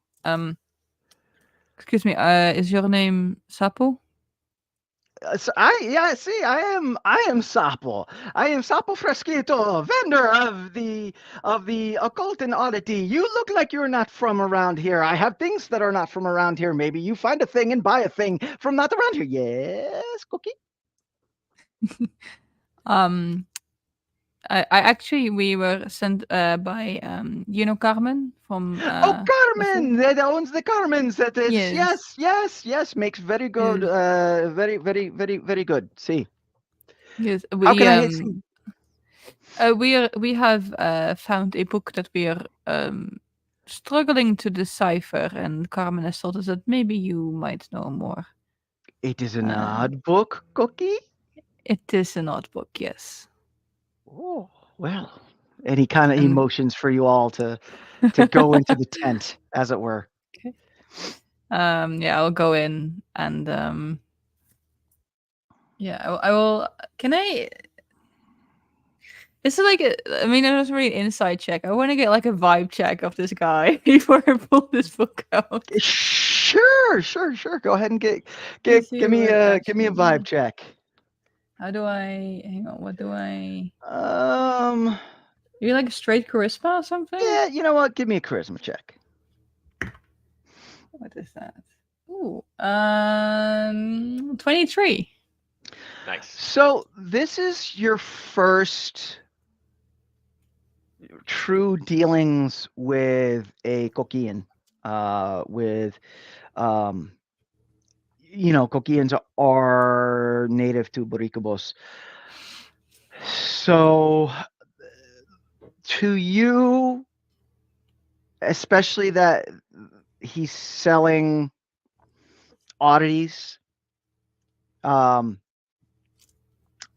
excuse me, is your name Sapo? I am Sapo. I am Sapo Fresquito, vendor of the occult and oddity. You look like you're not from around here. I have things that are not from around here. Maybe you find a thing and buy a thing from not around here. Yes, Cookie. I actually, we were sent by Carmen from Carmen, that owns the Carmens. That is yes, makes very good, Yes. very good. See, Yes, how can I hit some? we have found a book that we are struggling to decipher, and Carmen has told us that maybe you might know more. It is an odd book, Cookie. It is an odd book, yes. Oh, well, any kind of emotions for you all to go into the tent, as it were. Okay. Yeah, I'll go in and yeah, I will. Can I? Is it like I mean, it was really an inside check. I want to get like a vibe check of this guy before I pull this book out. Sure. Go ahead and give me a vibe check. How do I? Hang on. What do I? Um. You like a straight charisma or something? Yeah. You know what? Give me a charisma check. What is that? Ooh. 23. Nice. So this is your first true dealings with a Kokian. With Kokians are native to Boricabos. So to you, especially that he's selling oddities, the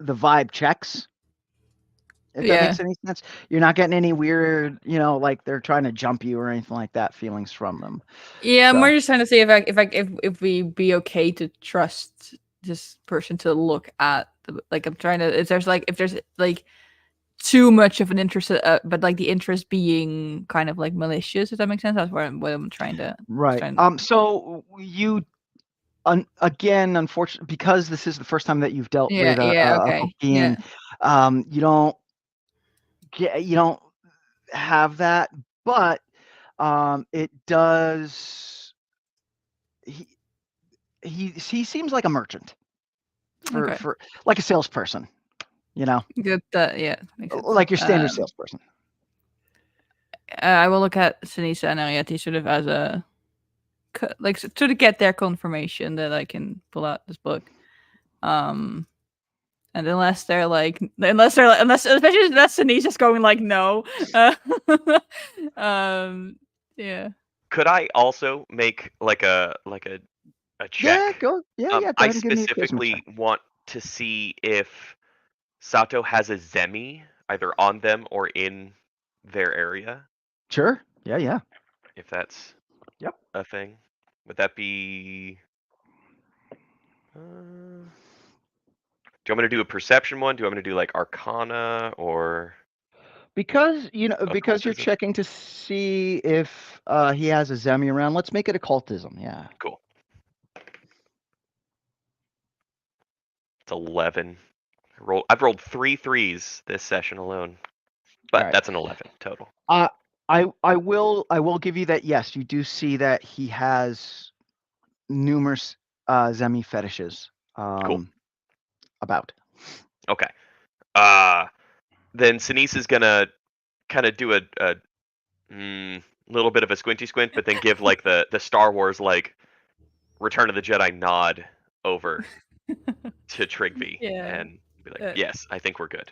vibe checks. If that makes any sense. You're not getting any weird, like they're trying to jump you or anything like that feelings from them. Yeah, I'm more just trying to see if we be okay to trust this person to look at the, like I'm trying to if there's too much of an interest, but like the interest being kind of like malicious. If that makes sense, that's what I'm trying to. Right. So you, again, unfortunately, because this is the first time that you've dealt with a okay. book being, you don't have that, but it does. He seems like a merchant for like a salesperson, Good. Makes sense. like your standard salesperson. I will look at Sinisa and Ariete sort of as a like to get their confirmation that I can pull out this book. And unless especially unless Sinisa's going like no. Yeah. Could I also make like a check? Yeah, go. Yeah. Go I ahead and give me a charisma specifically check. want to see if Sato has a Zemi either on them or in their area. Sure. Yeah. If that's Yep. a thing. Would that be... do you want me to do a perception one? Do you want me to do like Arcana or... Because you're Occultism? checking to see if he has a Zemi around. Let's make it occultism. Yeah. Cool. It's 11. I've rolled 3 3s this session alone, but Alright. that's an 11 total. I will give you that. Yes, you do see that he has numerous Zemi fetishes. Cool. About. Okay. Then Sinise is gonna kind of do a little bit of a squinty squint, but then give like the Star Wars like Return of the Jedi nod over to Trigby and be like, "Yes, I think we're good."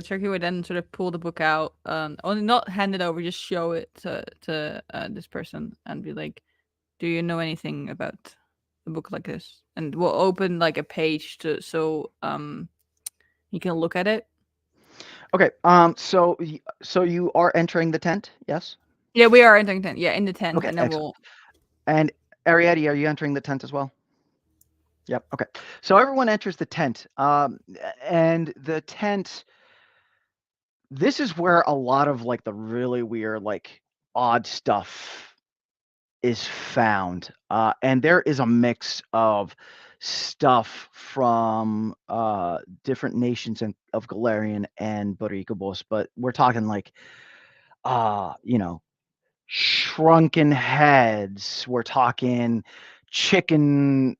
Turkey would then sort of pull the book out, only not hand it over, just show it to this person and be like, "Do you know anything about a book like this?" And we'll open like a page so you can look at it. Okay. So you are entering the tent, yes? Yeah, we are entering the tent. Yeah, in the tent, Okay, and then excellent. And Ariete, are you entering the tent as well? Yep. Okay. So everyone enters the tent, and the tent. This is where a lot of like the really weird, like odd stuff is found, and there is a mix of stuff from different nations of Galarian and Boricobos, but we're talking like, shrunken heads. We're talking chicken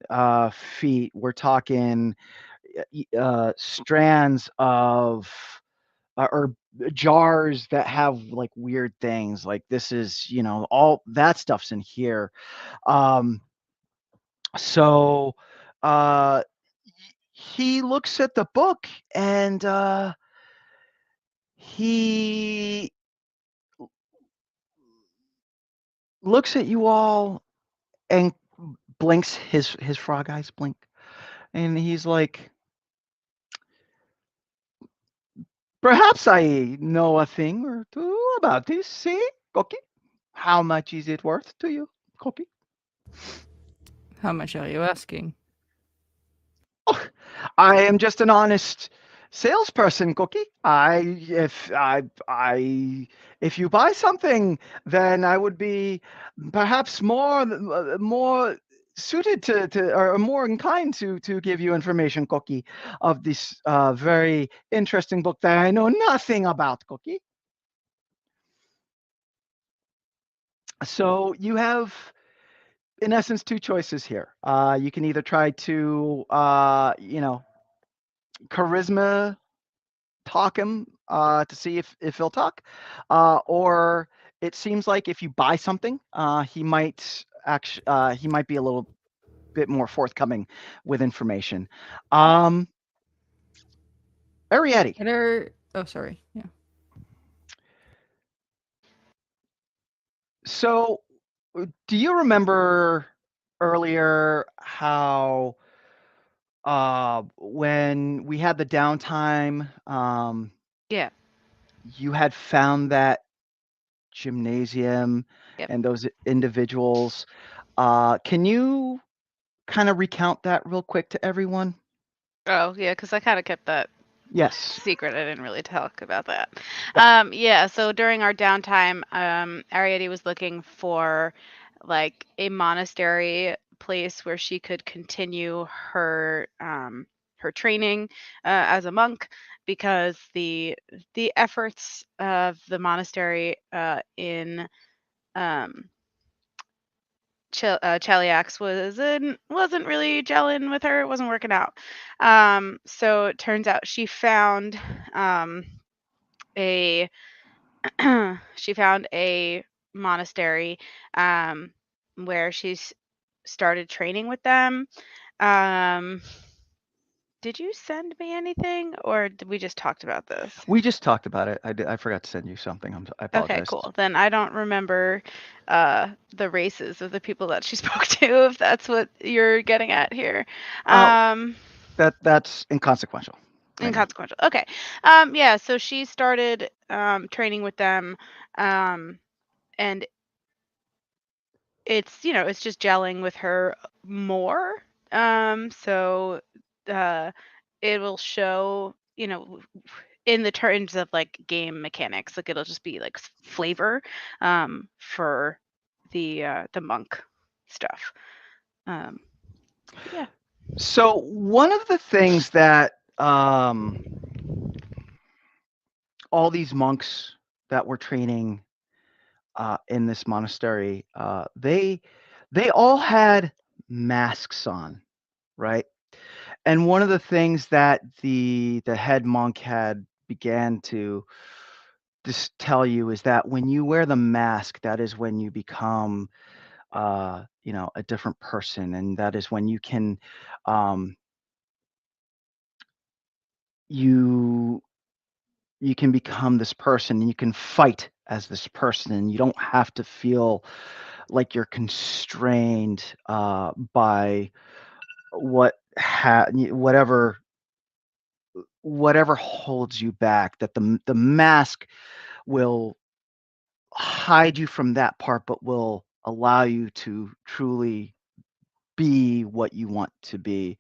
feet. We're talking strands of or jars that have like weird things. Like this is, all that stuff's in here. So he looks at the book and he looks at you all and blinks his frog eyes blink, and he's like, perhaps I know a thing or two about this. See, Cookie, how much is it worth to you, Cookie? How much are you asking? Oh, I am just an honest salesperson, Cookie. If you buy something, then I would be perhaps more suited to or more inclined to give you information, Cookie, of this very interesting book that I know nothing about, Cookie. So you have, in essence, two choices here. You can either try to charisma talk him to see if he'll talk, or it seems like if you buy something, he might be a little bit more forthcoming with information. Ariete. Oh, sorry. Yeah. So, do you remember earlier how when we had the downtime, Yeah. you had found that gymnasium Yep. and those individuals? Can you kind of recount that real quick to everyone? Oh, yeah, because I kind of kept that Yes. secret. I didn't really talk about that. Yeah, so during our downtime, Ariadne was looking for like a monastery place where she could continue her training as a monk, because the efforts of the monastery in um, Chaliax wasn't really gelling with her. It wasn't working out. So it turns out she found a she found a monastery where she's started training with them. Um, did you send me anything, or did we just talked about this? We just talked about it. I forgot to send you something. I Okay, apologize. cool. Then I don't remember the races of the people that she spoke to, if that's what you're getting at here. Um, That's inconsequential. Thank you. Inconsequential. Okay. Yeah, so she started training with them, and it's just gelling with her more. So it will show, in the terms of like game mechanics, like it'll just be like flavor for the monk stuff. Um, yeah. So one of the things that all these monks that were training in this monastery, they all had masks on, right? And one of the things that the head monk had began to just tell you is that when you wear the mask, that is when you become, a different person, and that is when you can, you you can become this person, and you can fight as this person, and you don't have to feel like you're constrained by whatever holds you back. That the mask will hide you from that part, but will allow you to truly be what you want to be.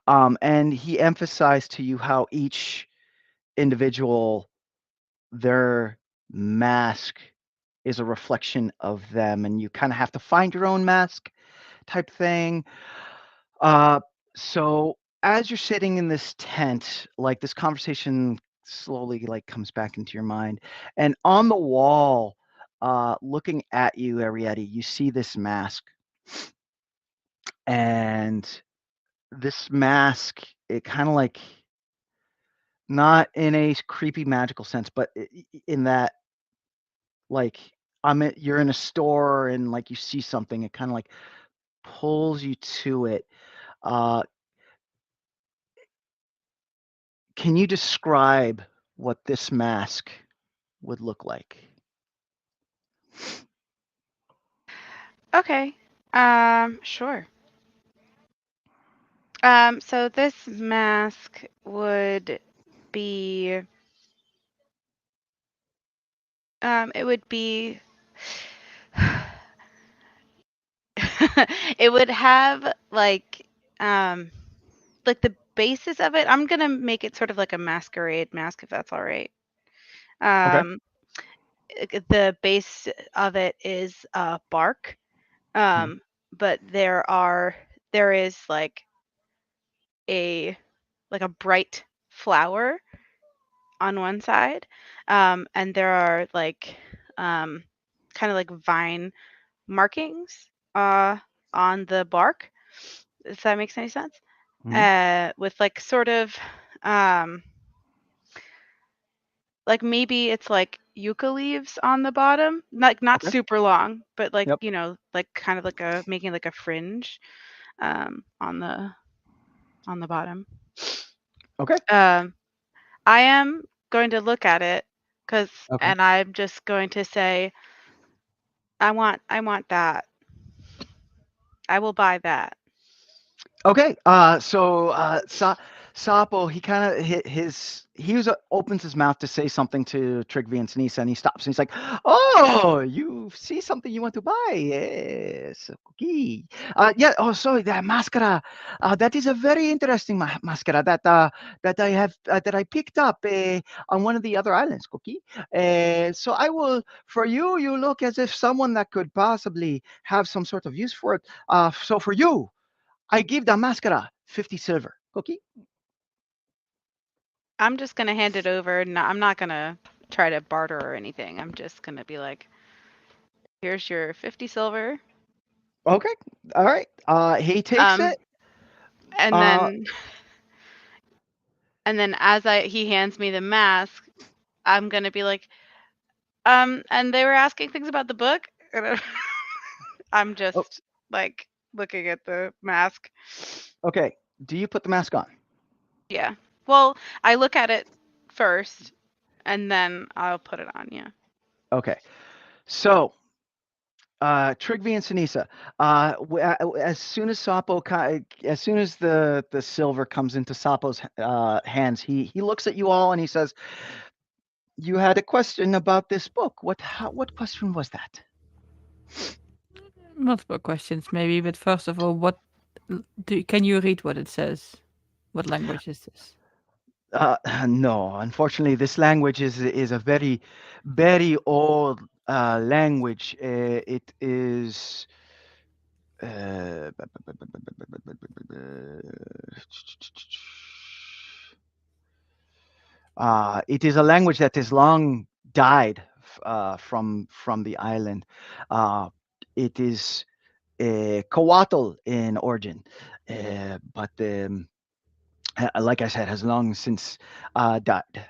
And he emphasized to you how each individual, their mask is a reflection of them, and you kind of have to find your own mask type thing. Uh, so as you're sitting in this tent, like this conversation slowly like comes back into your mind, and on the wall, looking at you, Ariete, you see this mask, and this mask, it kind of like, not in a creepy magical sense, but in that, like, you're in a store and like you see something, it kind of like pulls you to it. Uh, can you describe what this mask would look like? Okay. Sure. So this mask would be, it would be, it would have like the basis of it. I'm gonna make it sort of like a masquerade mask, if that's all right. Okay. Um, the base of it is bark, Mhm. but there is a like a bright flower on one side, and there are kind of like vine markings on the bark. If that makes any sense. Mhm. With like sort of um, like maybe it's like yucca leaves on the bottom, like not Okay. super long, but like Yep. like kind of like a making like a fringe on the bottom. Okay. Um, I am going to look at it, Okay. and I'm just going to say, I want that. I will buy that. Okay. So Sapo, he kind of opens his mouth to say something to Trigvi and Sinisa, and he stops and he's like, "Oh, you see something you want to buy? Yes, cookie. Yeah. Oh, sorry, that mascara. That is a very interesting mascara that I picked up on one of the other islands, cookie. So I will for you. You look as if someone that could possibly have some sort of use for it. So for you, I give the mascara 50 silver, cookie." I'm just gonna hand it over. I'm not gonna try to barter or anything. I'm just gonna be like, "Here's your 50 silver." Okay. All right. He takes Um, it. and Uh, then as he hands me the mask, I'm gonna be like, and they were asking things about the book. I'm oh, just like looking at the mask. okay. Do you put the mask on? Yeah. Well, I look at it first, and then I'll put it on. Yeah. Okay. So, Trigvi and Sinisa, as soon as as soon as the silver comes into Sapo's hands, he looks at you all and he says, "You had a question about this book. What question was that?" Multiple questions, maybe, but first of all, can you read what it says? What language is this? No, unfortunately, this language is a very, very old language. It is. Uh, it is a language that has long died from the island. It is Coatl in origin, but like I said, has long since died.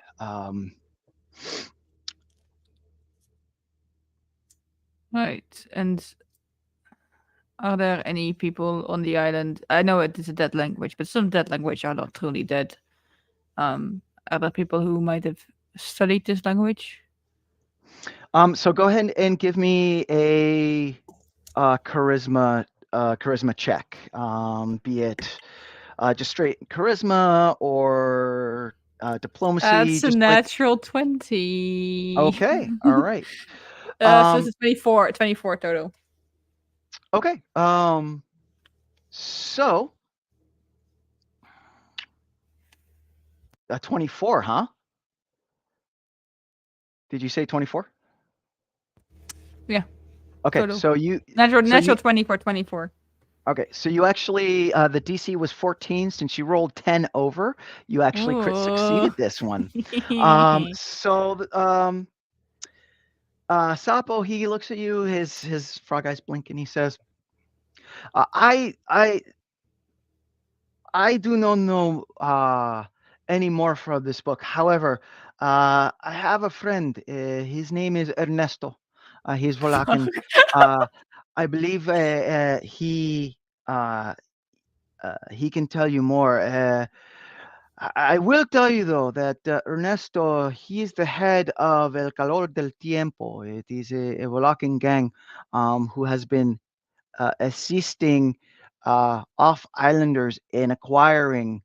Right, and are there any people on the island? I know it is a dead language, but some dead language are not truly dead. Are there people who might have studied this language? So go ahead and give me a charisma check. Be it just straight charisma or diplomacy. That's a Just like natural 20. okay, all right. So this Um, is 24 total. okay. So 24, huh? Did you say 24? Yeah, Okay, total. so you Natural 20 for 24. okay, so you actually the DC was 14 since you rolled 10 over. You actually crit Oh. succeeded this one. So Sapo, he looks at you, his frog eyes blink, and he says, uh, "I I I do not know any more from this book. However, I have a friend. His name is Ernesto. He's Volacan. Uh, I believe uh, he can tell you more. I will tell you though that Ernesto, he is the head of El Calor del Tiempo. It is a Volacan gang who has been assisting off islanders in acquiring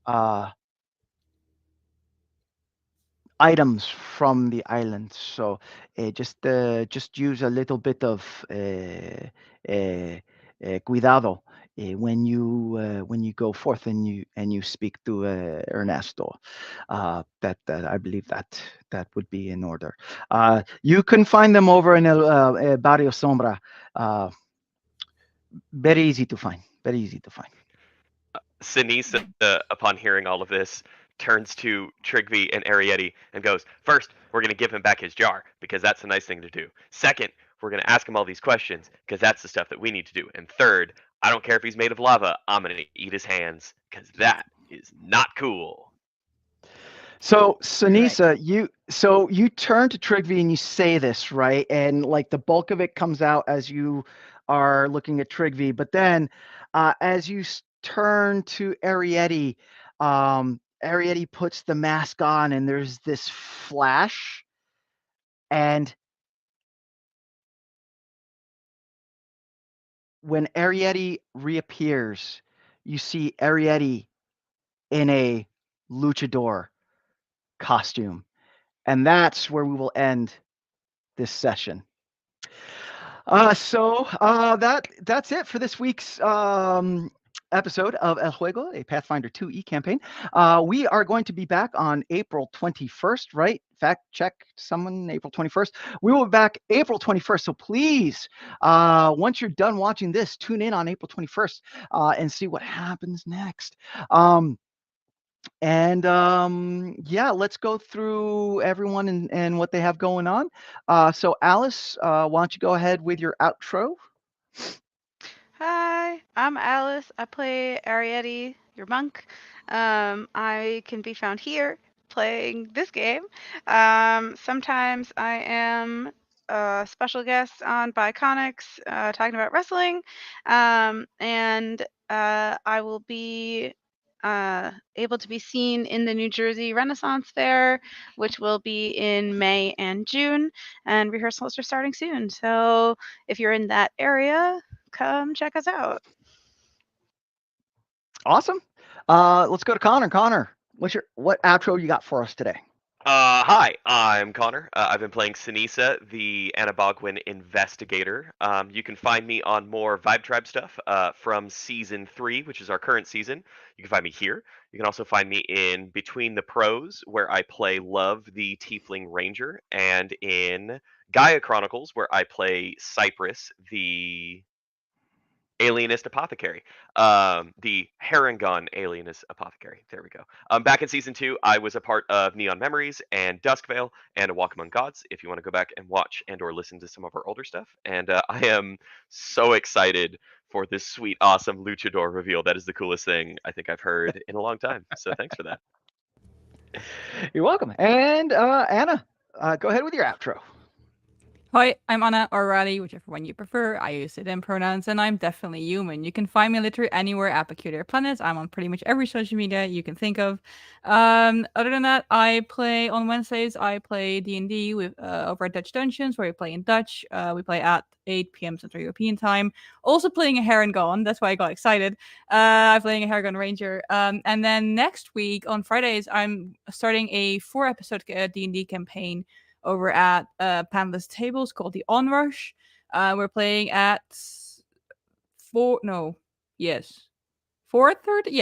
uh, items from the island. So just use a little bit of cuidado when you go forth and you speak to Ernesto. That I believe that would be in order. You can find them over in El Barrio Sombra. Uh, very easy to find. Very easy to find. Sinisa, upon hearing all of this, turns to Trigvi and Arietti and goes, "First, we're going to give him back his jar, because that's a nice thing to do. Second, we're going to ask him all these questions, because that's the stuff that we need to do. And third, I don't care if he's made of lava, I'm going to eat his hands, because that is not cool." So Right. Sanisa, you turn to Trigvi and you say this, right? And like the bulk of it comes out as you are looking at Trigvi, but then as you turn to Arietti, Arietti puts the mask on and there's this flash, and when Arietti reappears, you see Arietti in a luchador costume. And that's where we will end this session. So that's it for this week's episode of El Juego, a Pathfinder 2e campaign. We are going to be back on April 21st, right? Fact check someone, April 21st. We will be back April 21st. So please, once you're done watching this, tune in on April 21st and see what happens next. Yeah, let's go through everyone and what they have going on. So Alice, why don't you go ahead with your outro? Hi, I'm Alice. I play Arietti, your monk. I can be found here playing this game. Sometimes I am a special guest on Biconics talking about wrestling. And I will be able to be seen in the New Jersey Renaissance Fair, which will be in May and June. And rehearsals are starting soon. So if you're in that area, come check us out. Awesome. Let's go to Connor. Connor, what outro you got for us today? Hi, I'm Connor. I've been playing Sinisa, the Anabogwin investigator. You can find me on more Vibe Tribe stuff from Season 3, which is our current season. You can find me here. You can also find me in Between the Pros, where I play Love, the Tiefling Ranger, and in Gaia Chronicles, where I play Cypress, the Alienist Apothecary. The Harangon Alienist Apothecary. There we go. Back in Season 2, I was a part of Neon Memories and Duskvale and A Walk Among Gods, if you want to go back and watch and or listen to some of our older stuff. And I am so excited for this sweet, awesome Luchador reveal. That is the coolest thing I think I've heard in a long time. So thanks for that. You're welcome. And Anna, go ahead with your outro. Hi, I'm Anna, or Riley, whichever one you prefer. I use it in pronouns, and I'm definitely human. You can find me literally anywhere at Peculiar Planets. I'm on pretty much every social media you can think of. Other than that, I play on Wednesdays. I play D&D with over at Dutch Dungeons, where we play in Dutch. We play at 8 p.m. Central European time. Also playing a Harangon. That's why I got excited. I'm playing a Harangon Ranger. And then next week on Fridays, I'm starting a 4-episode D&D campaign over at Panelist Tables called the Onrush. We're playing at 4:30. Yeah,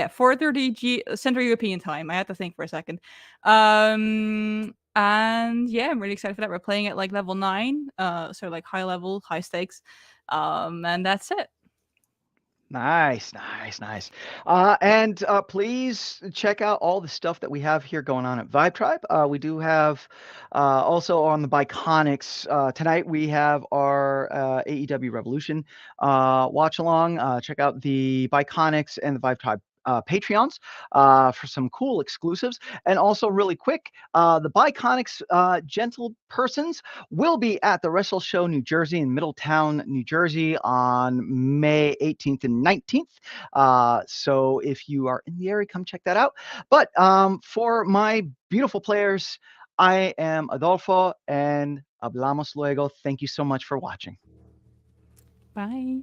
4:30 Central European time. I had to think for a second. And yeah, I'm really excited for that. We're playing at like level 9, so like high level, high stakes. And that's it. Nice. And please check out all the stuff that we have here going on at Vibe Tribe. We do have also on the Biconics tonight. We have our AEW Revolution watch along. Check out the Biconics and the Vibe Tribe Patreons for some cool exclusives. And also really quick, the Biconics Gentle Persons will be at the Wrestle Show New Jersey in Middletown, New Jersey on May 18th and 19th. So if you are in the area, come check that out. But for my beautiful players, I am Adolfo and hablamos luego. Thank you so much for watching. Bye.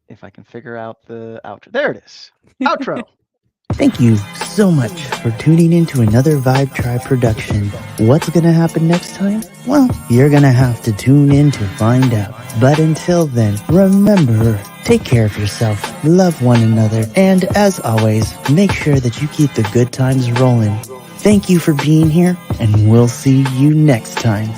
If I can figure out the outro. There it is. Outro. Thank you so much for tuning in to another Vibe Tribe production. What's gonna happen next time? Well, you're gonna have to tune in to find out. But until then, remember, take care of yourself, love one another, and as always, make sure that you keep the good times rolling. Thank you for being here, and we'll see you next time.